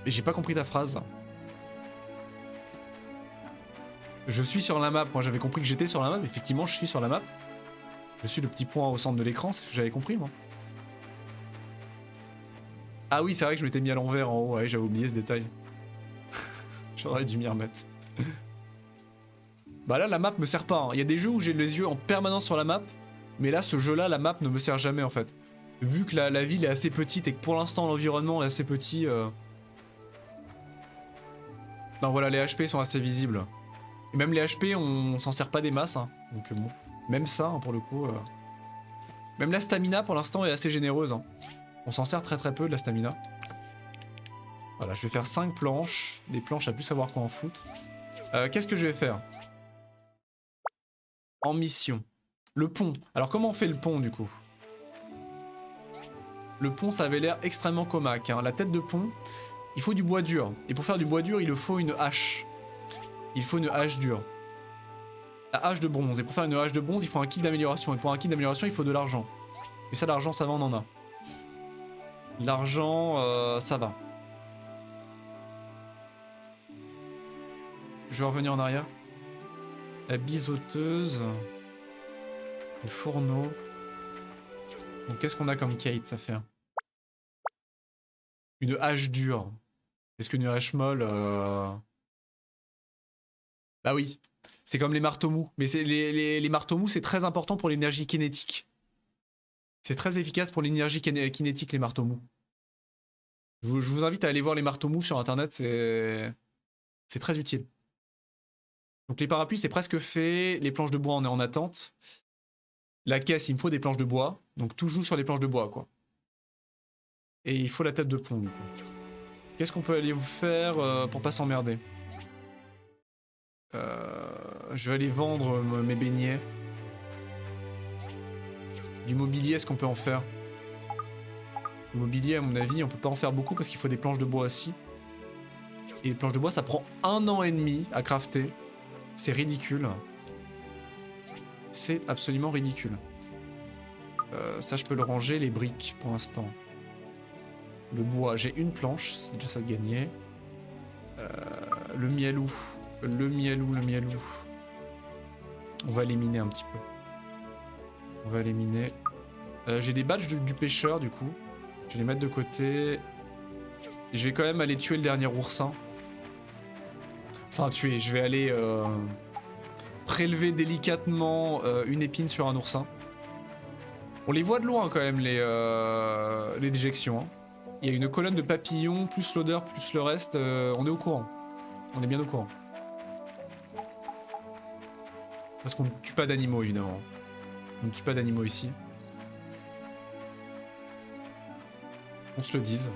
Et j'ai pas compris ta phrase. Je suis sur la map. Moi, j'avais compris que j'étais sur la map. Effectivement, je suis sur la map. Je suis le petit point au centre de l'écran, c'est ce que j'avais compris, moi. Ah oui, c'est vrai que je m'étais mis à l'envers en haut. Ouais, j'avais oublié ce détail. J'aurais dû m'y remettre. Bah là, la map me sert pas. Hein. Il y a des jeux où j'ai les yeux en permanence sur la map. Mais là, ce jeu-là, la map ne me sert jamais, en fait. Vu que la ville est assez petite et que pour l'instant, l'environnement est assez petit... Non, voilà, les HP sont assez visibles. Et même les HP, on s'en sert pas des masses. Hein. Donc bon, même ça, hein, pour le coup... Même la stamina, pour l'instant, est assez généreuse. Hein. On s'en sert très très peu de la stamina. Voilà, je vais faire 5 planches. Des planches à plus savoir quoi en foutre. Qu'est-ce que je vais faire? En mission. Le pont. Alors comment on fait le pont du coup? Le pont, ça avait l'air extrêmement comaque. Hein. La tête de pont, il faut du bois dur. Et pour faire du bois dur, il faut une hache. Il faut une hache dure. La hache de bronze. Et pour faire une hache de bronze, il faut un kit d'amélioration. Et pour un kit d'amélioration, il faut de l'argent. Et ça, l'argent, ça va, on en a. L'argent, ça va. Je vais revenir en arrière. La biseauteuse. Le fourneau. Donc qu'est-ce qu'on a comme Kate, ça fait? Une hache dure. Est-ce qu'une hache molle... Bah oui. C'est comme les marteaux mous. Mais les marteaux mous, c'est très important pour l'énergie kinétique. C'est très efficace pour l'énergie kinétique, les marteaux mous. Je vous invite à aller voir les marteaux mous sur internet, c'est très utile. Donc les parapluies, c'est presque fait. Les planches de bois, on est en attente. La caisse, il me faut des planches de bois. Donc tout joue sur les planches de bois, quoi. Et il faut la tête de pont, du coup. Qu'est-ce qu'on peut aller vous faire pour pas s'emmerder? Je vais aller vendre mes beignets. Du mobilier, est-ce qu'on peut en faire? Le mobilier, à mon avis, on peut pas en faire beaucoup parce qu'il faut des planches de bois aussi. Et les planches de bois, ça prend 1 an et demi à crafter. C'est ridicule. C'est absolument ridicule. Ça, je peux le ranger, les briques, pour l'instant. Le bois, j'ai une planche, c'est déjà ça de gagner. Le mielou. Le mielou. On va l'éminer un petit peu. On va l'éminer. J'ai des badges du pêcheur, du coup. Je vais les mettre de côté. Et je vais quand même aller tuer le dernier oursin. Enfin, tuer, je vais aller prélever délicatement une épine sur un oursin. On les voit de loin quand même, les déjections. Hein. Il y a une colonne de papillons, plus l'odeur, plus le reste. On est au courant. On est bien au courant. Parce qu'on ne tue pas d'animaux, évidemment. On ne tue pas d'animaux ici. On se le dise.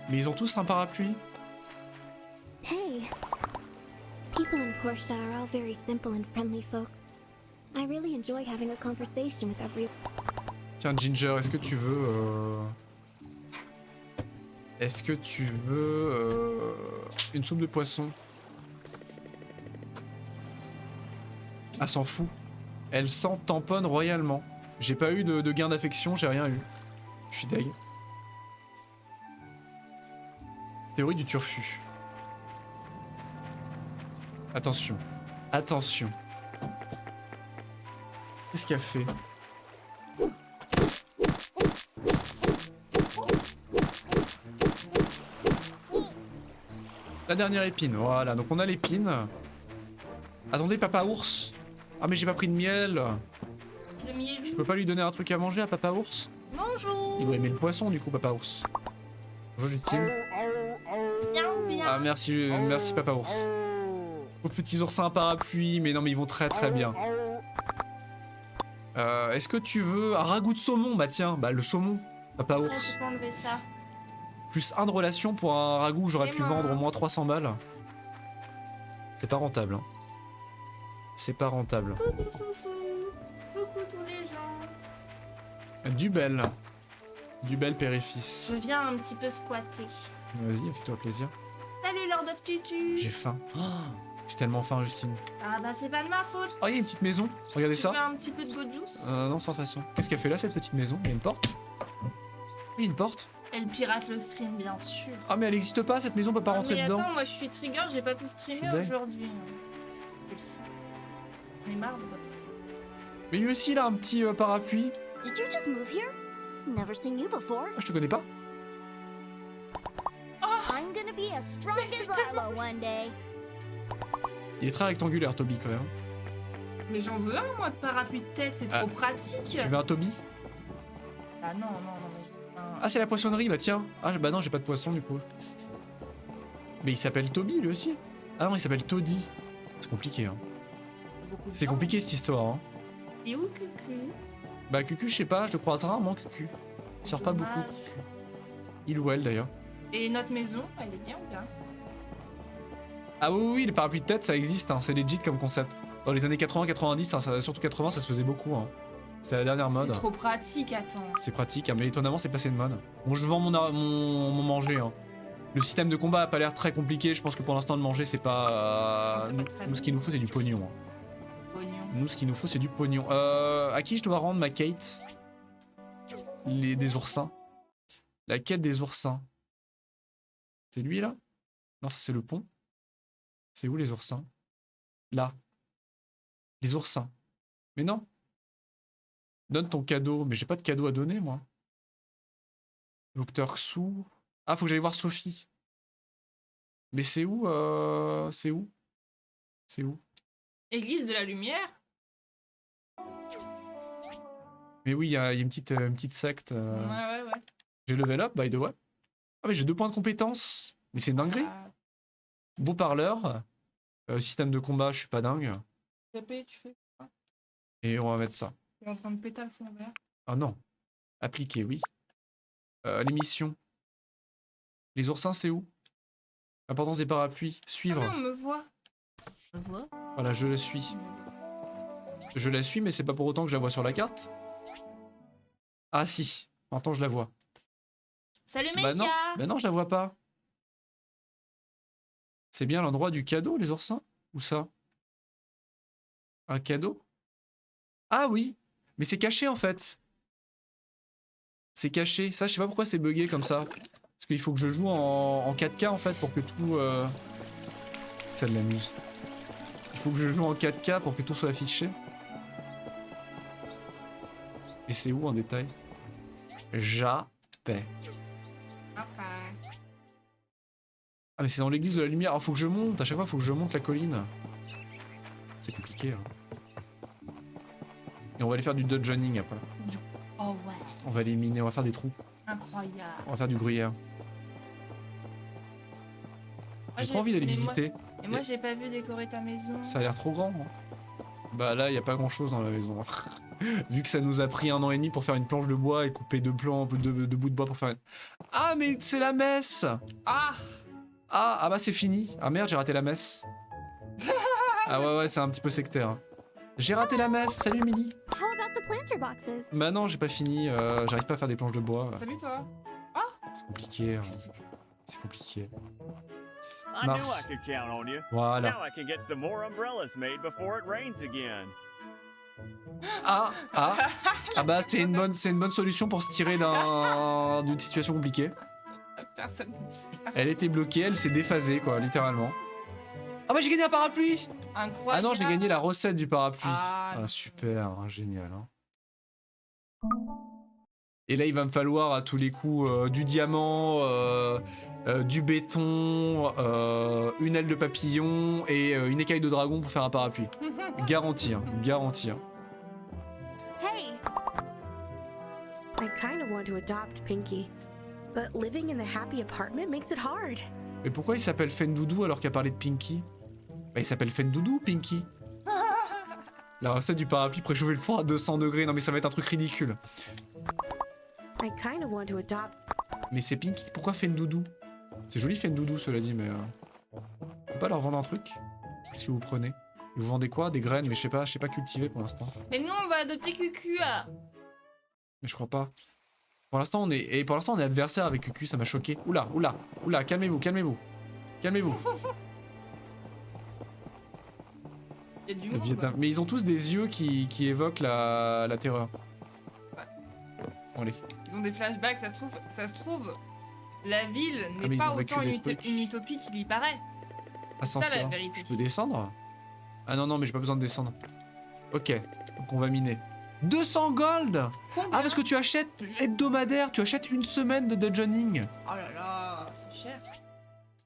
Mais ils ont tous un parapluie. Hey. People in Portia are all very simple and friendly folks. I really enjoy having a conversation with everyone. Tiens, Ginger, est-ce que tu veux... Est-ce que tu veux... une soupe de poisson? Ah, s'en fout. Elle s'en tamponne royalement. J'ai pas eu de gain d'affection, j'ai rien eu. Je suis deg. Théorie du turfu. Attention. Attention. Qu'est-ce qu'elle fait? La dernière épine, voilà. Donc on a l'épine. Attendez, papa ours. Ah mais j'ai pas pris de miel. Le miel. Je peux pas lui donner un truc à manger à papa ours? Bonjour. Il doit aimer le poisson du coup, papa ours. Bonjour Justine. Bien, bien. Ah merci, merci papa ours. Aux petits oursins à parapluie, mais non mais ils vont très très bien. Est-ce que tu veux un ragoût de saumon? Bah tiens, bah le saumon, papa Ça, ours. je peux enlever ça. Plus 1 de relation pour un ragoût que j'aurais pu Vraiment. vendre au moins 300 balles. C'est pas rentable. Hein. C'est pas rentable. Coucou foufou. Coucou tous les gens. Du bel. Du bel périfice. Je viens un petit peu squatter. Vas-y, fais-toi plaisir. Salut Lord of Tutu. J'ai faim. Oh, j'ai tellement faim, Justine. Ah bah c'est pas de ma faute. Oh, il y a une petite maison. Regardez Tu ça. veux un petit peu de go juice? Non, sans façon. Qu'est-ce qu'elle fait là, cette petite maison? Il y a une porte? Oui, une porte. Elle pirate le stream bien sûr. Ah, mais elle existe pas, cette maison, on peut pas rentrer mais dedans. attends, moi je suis trigger, j'ai pas pu streamer Je suis aujourd'hui. Je le sens. J'en ai marre de... Mais lui aussi, il a un petit parapluie. Did you just move here? Never seen you before. Ah, je te connais pas. I'm gonna be as strong Mais as c'est Lilo one day. Il est très rectangulaire, Toby, quand même. Mais j'en veux un moi de parapluie de tête, c'est Ah. trop pratique. Tu veux un Toby? Ah non, non, non. mais- Ah, c'est la poissonnerie, bah tiens. Ah, bah non, j'ai pas de poisson, du coup. Mais il s'appelle Toby, lui aussi. Ah non, il s'appelle Toddy. C'est compliqué, hein. Beaucoup de C'est gens. compliqué, cette histoire, hein. Et où Cucu? Bah, Cucu, je sais pas, je le croise rarement, Cucu. Il sort pas Dommage. beaucoup. Il ou elle, d'ailleurs. Et notre maison, elle est bien ou bien? Ah oui, oui, oui, les parapluies de tête, ça existe, hein. C'est legit comme concept. Dans les années 80-90, hein, surtout 80, ça se faisait beaucoup, hein. C'est la dernière mode. C'est trop pratique, attends. C'est pratique, hein, mais étonnamment, c'est passé de mode. Bon, je vends mon manger, hein. Le système de combat a pas l'air très compliqué, je pense que pour l'instant, le manger, c'est pas... C'est pas très Nous, ce qu'il nous faut, c'est du pognon. Hein. Pognon. Nous, ce qu'il nous faut, c'est du pognon. À qui je dois rendre ma quête? Des oursins. La quête des oursins. C'est lui, là? Non, ça, c'est le pont. C'est où, les oursins? Là. Les oursins. Mais non. Donne ton cadeau. Mais j'ai pas de cadeau à donner, moi. Docteur Xu. Ah, faut que j'aille voir Sophie. Mais c'est où C'est où? C'est où? Église de la lumière? Mais oui, il y a une petite secte. Ouais, ouais, ouais. J'ai level up, by the way. Ah, mais j'ai 2 points de compétence. Mais c'est une dinguerie. Ah, Beau parleur. Système de combat, je suis pas dingue. TP, tu fais quoi? Et on va mettre ça. Tu es en train de péter le fond vert. Ah non. Appliquer, oui. Les missions. Les oursins, c'est où? Importance des parapluies. Suivre. Ah non, on me voit. On me voit? Voilà, je la suis. Je la suis, mais c'est pas pour autant que je la vois sur la carte. Ah si. Maintenant, je la vois. Salut Bah non. Meika! Bah non, je la vois pas. C'est bien l'endroit du cadeau, les oursins? Où ça? Un cadeau? Ah oui! Mais c'est caché en fait. C'est caché. Ça, je sais pas pourquoi c'est bugué comme ça. Parce qu'il faut que je joue en 4K en fait pour que tout... Ça m'amuse. Il faut que je joue en 4K pour que tout soit affiché. Et c'est où en détail? Japet. Enfin. Ah mais c'est dans l'église de la lumière. Ah, faut que je monte. À chaque fois, faut que je monte la colline. C'est compliqué. Hein. Et on va aller faire du dungeoning après. Oh ouais, On va les miner, on va faire des trous. incroyable. On va faire du gruyère. J'ai trop envie d'aller visiter. Et moi, j'ai pas vu décorer ta maison. Ça a l'air trop grand. Hein. Bah là, il y a pas grand chose dans la maison. Vu que ça nous a pris 1 an et demi pour faire une planche de bois et couper 2 bouts de bois pour faire une... Ah mais c'est la messe! Ah! Ah bah c'est fini. Ah merde, j'ai raté la messe. Ah ouais, c'est un petit peu sectaire. J'ai raté la messe. Salut Millie. How about the planter boxes? Bah non, j'ai pas fini. J'arrive pas à faire des planches de bois. Salut toi! C'est compliqué. Hein. C'est compliqué. I knew I Mars. could count on you. Voilà. Now I can get some more umbrellas made before it rains again. Ah bah c'est une bonne solution pour se tirer d'une situation compliquée. Personne ne sait. Elle était bloquée, elle s'est déphasée quoi, littéralement. Ah bah j'ai gagné un parapluie. Incroyable! Ah non, j'ai gagné la recette du parapluie. Ah, Ah super, hein, génial. Hein. Et là il va me falloir à tous les coups du diamant, du béton, une aile de papillon et une écaille de dragon pour faire un parapluie. Garantie, hein, garantie. Hein. Hey! I kind of want to adopt Pinky, but living in the happy apartment makes it hard. Mais pourquoi il s'appelle Fendoudou alors qu'a parlé de Pinky? Bah il s'appelle Fendoudou, Pinky. La recette du parapluie préchauffer le four à 200 degrés. Non mais ça va être un truc ridicule. I kind of want to adopt. Mais c'est Pinky, pourquoi Fendoudou? C'est joli Fendoudou cela dit, mais... On peut pas leur vendre un truc? Qu'est-ce que vous prenez? Vous vendez quoi? Des graines? Mais je sais pas cultiver pour l'instant. Mais nous, on va adopter Cucu. Mais je crois pas. Pour l'instant on est... Et pour l'instant on est adversaire avec Cucu, ça m'a choqué. Oula, oula, oula, calmez-vous, calmez-vous. Calmez-vous. Il y a du Le monde. Vietnam. Mais ils ont tous des yeux qui évoquent la terreur. Allez. Ils ont des flashbacks, ça se trouve, la ville mais n'est ils pas ont vécu autant des trucs. une utopie qu'il y paraît. C'est ça Ascenseur. la vérité. Je peux descendre? Ah non, non, mais j'ai pas besoin de descendre. Ok, donc on va miner. 200 gold! Combien? Ah, parce que tu achètes hebdomadaire, tu achètes une semaine de dungeoning. Oh là là, c'est cher.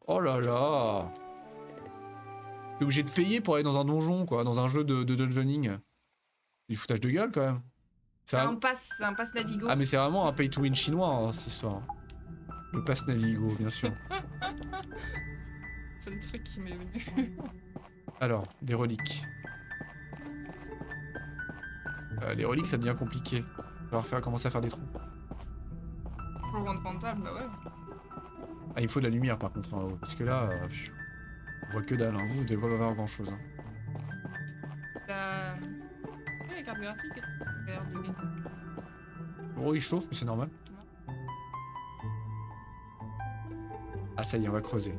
Oh là là! T'es obligé de payer pour aller dans un donjon, quoi, dans un jeu de dungeoning. C'est du foutage de gueule, quand même. C'est un pass Navigo. Ah, mais c'est vraiment un pay to win chinois, hein, cette histoire. Le pass Navigo, bien sûr. C'est le truc qui m'est venu. Alors, des reliques. Les reliques, ça devient compliqué. On va commencer à faire des trous. Pour le rendre rentable, bah ouais. Ah, il faut de la lumière par contre, hein, parce que là, on voit que dalle, hein. Vous devez pas avoir grand chose. Hein. La carte graphique, elle a l'air de gagner. Bon, il chauffe, mais c'est normal. Ah, ça y est, on va creuser.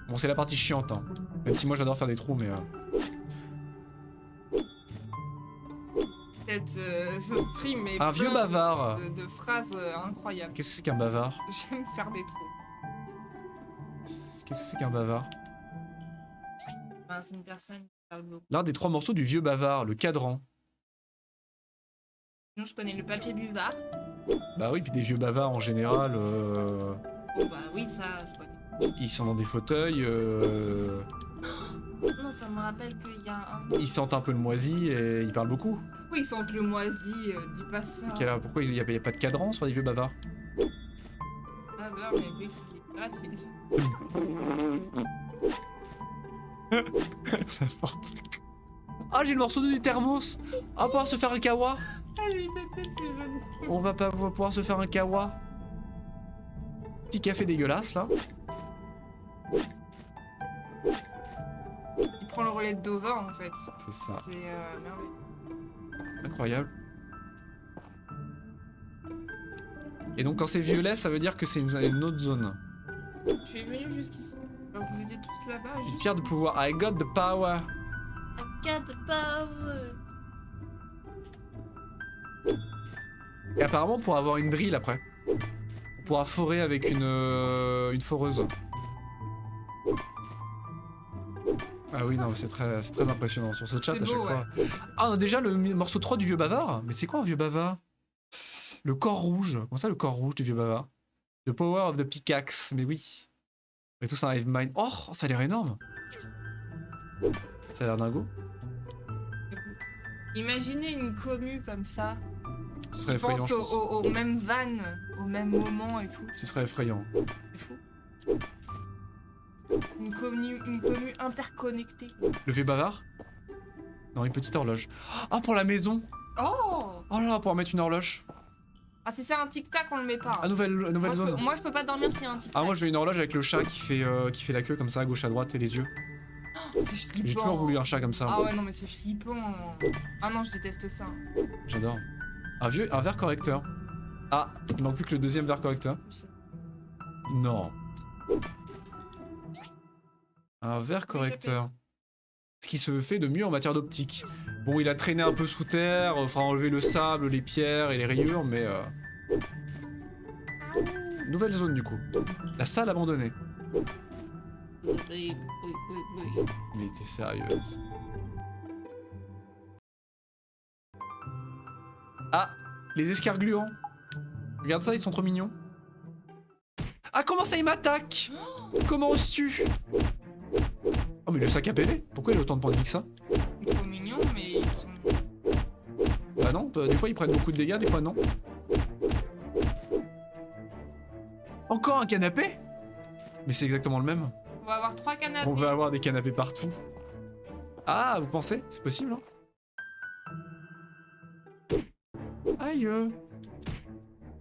Bon, c'est la partie chiante, hein. Même si moi j'adore faire des trous, mais. Ce stream est un vieux plein bavard. de phrases incroyables. Qu'est-ce que c'est qu'un bavard? J'aime faire des trous. Qu'est-ce que c'est qu'un bavard? Ben, c'est une personne qui parle beaucoup. L'un des 3 morceaux du vieux bavard, le cadran. Sinon, je connais le papier buvard. Bah oui, puis des vieux bavards en général. Oh bah oui, ça, je connais. Ils sont dans des fauteuils. Non, ça me rappelle qu'il y a un... Ils sentent un peu le moisi et ils parlent beaucoup. Pourquoi ils sentent le moisi? Dis pas ça. Pourquoi il y a pas de cadran sur les vieux bavards? Ah bah mais oui, il est gratis. Ah, j'ai le morceau du thermos. On va pouvoir se faire un kawa. Ah, j'ai pété ces jeunes. On va pas pouvoir se faire un kawa. Petit café dégueulasse là. Il prend le relais de Dova en fait. C'est ça. C'est merveilleux. Incroyable. Et donc quand c'est violet, ça veut dire que c'est une autre zone. Je suis venu jusqu'ici. Alors vous étiez tous là-bas. Une pierre de pouvoir. I got the power. I got the power. Et apparemment pour avoir une drill après. On pourra forer avec une foreuse. Ah oui, non, c'est très impressionnant sur ce chat à chaque fois. Ah, on a déjà le morceau 3 du vieux bavard. Mais c'est quoi un vieux bavard? Le corps rouge. Comment ça, le corps rouge du vieux bavard? The power of the pickaxe. Mais oui. Et tout ça un hive mind. Oh, ça a l'air énorme. Ça a l'air dingo. Imaginez une commu comme ça. Ce serait effrayant, pense je pense. aux mêmes vannes, au même moment et tout. Ce serait effrayant. C'est fou. Une commu interconnectée. Le vieux bavard? Non, une petite horloge. Ah, pour la maison. Oh! Oh là, pour mettre une horloge. Ah, si c'est un tic-tac, on le met pas. Ah, nouvelle zone. Moi, je peux pas dormir s'il y a un tic-tac. Ah, moi, je veux une horloge avec le chat qui fait la queue comme ça, à gauche, à droite et les yeux. Oh, c'est flippant. J'ai toujours voulu un chat comme ça. Ah ouais, non, mais c'est flippant. Ah non, je déteste ça. J'adore. Un verre correcteur. Ah, il manque plus que le deuxième verre correcteur. Non. Un verre correcteur. Ce qui se fait de mieux en matière d'optique. Bon, il a traîné un peu sous terre, fera enlever le sable, les pierres et les rayures, mais... Nouvelle zone du coup. La salle abandonnée. Mais t'es sérieuse? Ah, les escargluants. Regarde ça, ils sont trop mignons. Ah, comment ça, il m'attaque? Comment oses-tu? Oh, mais le sac à PV? Pourquoi il a autant de points de vie que ça? Ils sont mignons, mais ils sont... Bah non, des fois ils prennent beaucoup de dégâts, des fois non. Encore un canapé? Mais c'est exactement le même. On va avoir 3 canapés. On va avoir des canapés partout. Ah, vous pensez? C'est possible, hein? Aïe.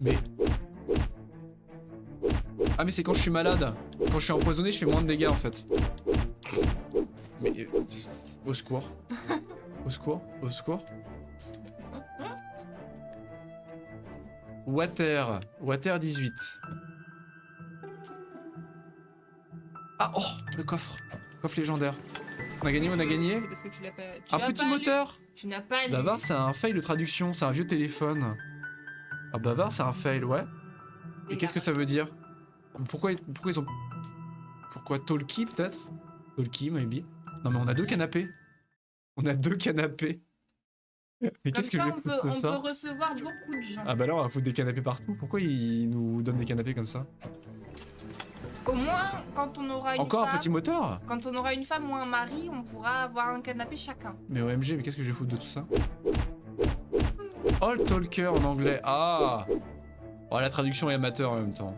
Mais... Ah mais c'est quand je suis malade. Quand je suis empoisonné, je fais moins de dégâts en fait. Mais... au secours. Au secours, au secours. Water. Water 18. Ah oh, le coffre. Coffre légendaire. On a gagné, on a gagné. C'est parce que tu l'as pas... Un petit moteur. Tu n'as pas lu. Bavard, c'est un fail de traduction, c'est un vieux téléphone. Ah, Bavard, c'est un fail, ouais. Et qu'est-ce que ça veut dire? Pourquoi ils ont... Pourquoi Talkie, peut-être? Talkie, maybe. Non, mais on a 2 canapés. On a 2 canapés. Mais qu'est-ce que je vais foutre de ça? On peut recevoir beaucoup de gens. Ah bah là, on va foutre des canapés partout. Pourquoi ils nous donnent des canapés comme ça? Au moins, quand on aura une Encore femme... un petit moteur? Quand on aura une femme ou un mari, on pourra avoir un canapé chacun. Mais OMG, mais qu'est-ce que je vais foutre de tout ça? All Talker en anglais. Ah! Oh, la traduction est amateur en même temps.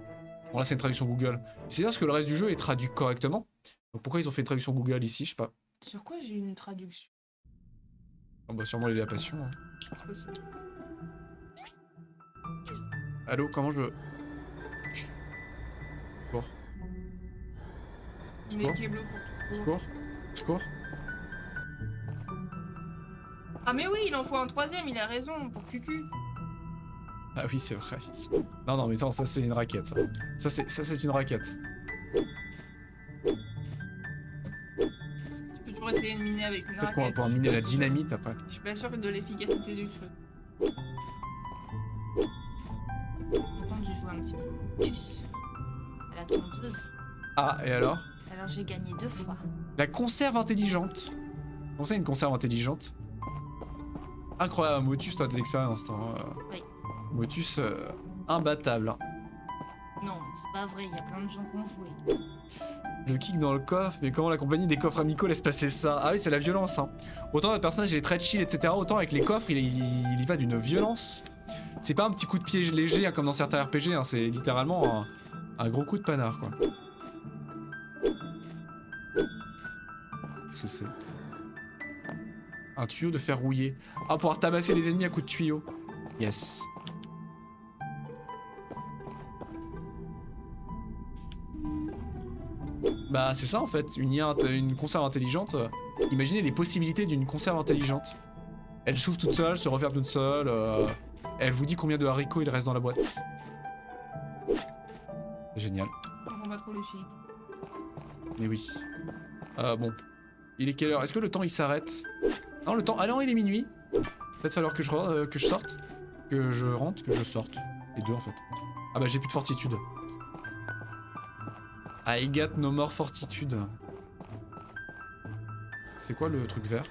Bon, là, c'est une traduction Google. C'est-à-dire que le reste du jeu est traduit correctement. Donc pourquoi ils ont fait une traduction Google ici? Je sais pas. Sur quoi j'ai une traduction? Oh, bah, sûrement les passion. Hein. C'est possible. Allô, comment je... Secours. Mais qui est bleu pour tout. Secours. Secours. Ah mais oui, il en faut un 3ème, il a raison, pour Cucu. Ah oui, c'est vrai. Non, non, mais non, ça c'est une raquette. Ça c'est une raquette. Tu peux toujours essayer de miner avec une Peut-être qu'on va raquette. pouvoir miner la dynamite après. Je suis pas sûr de l'efficacité du truc. Pourtant j'ai joué un petit peu plus à la tondeuse. Ah, et alors? Alors j'ai gagné 2 fois. La conserve intelligente. Comment ça, une conserve intelligente? Incroyable, Motus, t'as de l'expérience, toi. Oui. Motus, imbattable. Hein. Non, c'est pas vrai, il y a plein de gens qui ont joué. Le kick dans le coffre, mais comment la compagnie des coffres amicaux laisse passer ça? Ah oui, c'est la violence, hein. Autant le personnage il est très chill, etc. Autant avec les coffres, il y va d'une violence. C'est pas un petit coup de pied léger hein, comme dans certains RPG, hein. C'est littéralement un gros coup de panard, quoi. Qu'est-ce que c'est? Un tuyau de fer rouillé. Ah, pouvoir tabasser les ennemis à coups de tuyau. Yes. Bah c'est ça en fait, une conserve intelligente. Imaginez les possibilités d'une conserve intelligente. Elle s'ouvre toute seule, se referme toute seule. Elle vous dit combien de haricots il reste dans la boîte. C'est génial. Je comprends pas trop le shit. Mais oui. Bon. Il est quelle heure? Est-ce que le temps il s'arrête? Non, le temps... Ah non, il est minuit. Peut-être falloir que je sorte. Que je rentre, que je sorte. Les deux en fait. Ah bah j'ai plus de fortitude. I got no more fortitude. C'est quoi le truc vert?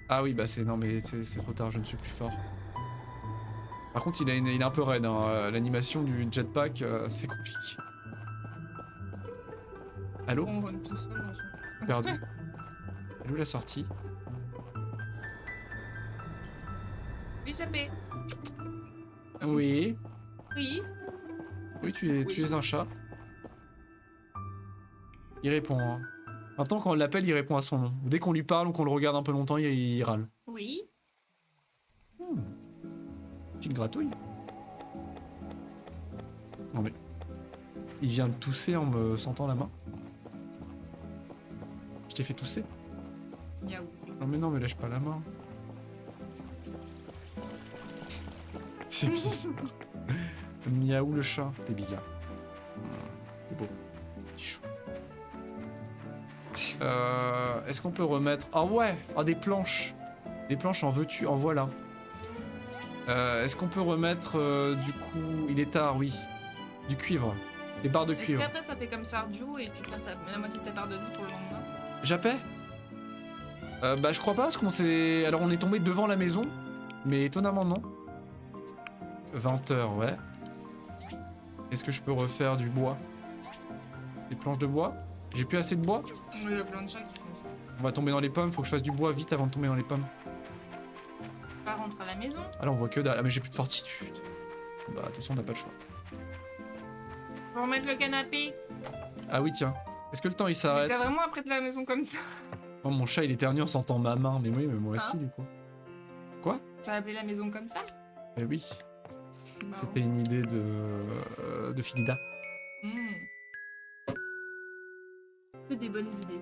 Ah oui, bah c'est... Non mais c'est trop tard, je ne suis plus fort. Par contre, il est un peu raide. Hein. L'animation du jetpack, c'est compliqué. Allô? On run tout seul, Perdu. Elle est où la sortie? Oui, jamais. Oui. Oui. Oui, tu es un chat. Il répond. Hein. Maintenant, quand on l'appelle, il répond à son nom. Dès qu'on lui parle ou qu'on le regarde un peu longtemps, il râle. Oui. Petite gratouille. Non mais... Il vient de tousser en me sentant la main. Je t'ai fait tousser? Miaou. Non, mais lâche pas la main. C'est bizarre. Miaou le chat, t'es bizarre. C'est beau. Petit chou. Est-ce qu'on peut remettre... Ah ouais! Ah des planches! Des planches en veux-tu? En voilà. Est-ce qu'on peut remettre du coup... Il est tard, oui. Du cuivre. Les barres de Est-ce cuivre. qu'après ça fait comme Sardiou et tu perds la moitié de ta barre de vie pour le lendemain? Japet? Bah je crois pas parce qu'on s'est... Alors on est tombé devant la maison, mais étonnamment non. 20h, ouais. Est-ce que je peux refaire du bois? Des planches de bois? J'ai plus assez de bois? Il y a plein de chats qui font ça. On va tomber dans les pommes, faut que je fasse du bois vite avant de tomber dans les pommes. Pas rentrer à la maison. Ah là on voit que dalle. Ah mais j'ai plus de fortitude. Bah de toute façon on n'a pas le choix. Faut remettre le canapé. Ah oui tiens. Est-ce que le temps il Mais s'arrête? t'as vraiment après de la maison comme ça. Oh mon chat il éternue en sentant ma main. Mais oui mais moi aussi Hein? du coup. Quoi? T'as appelé la maison comme ça? Eh oui. C'est marrant. C'était une idée de Philida. Que des bonnes idées.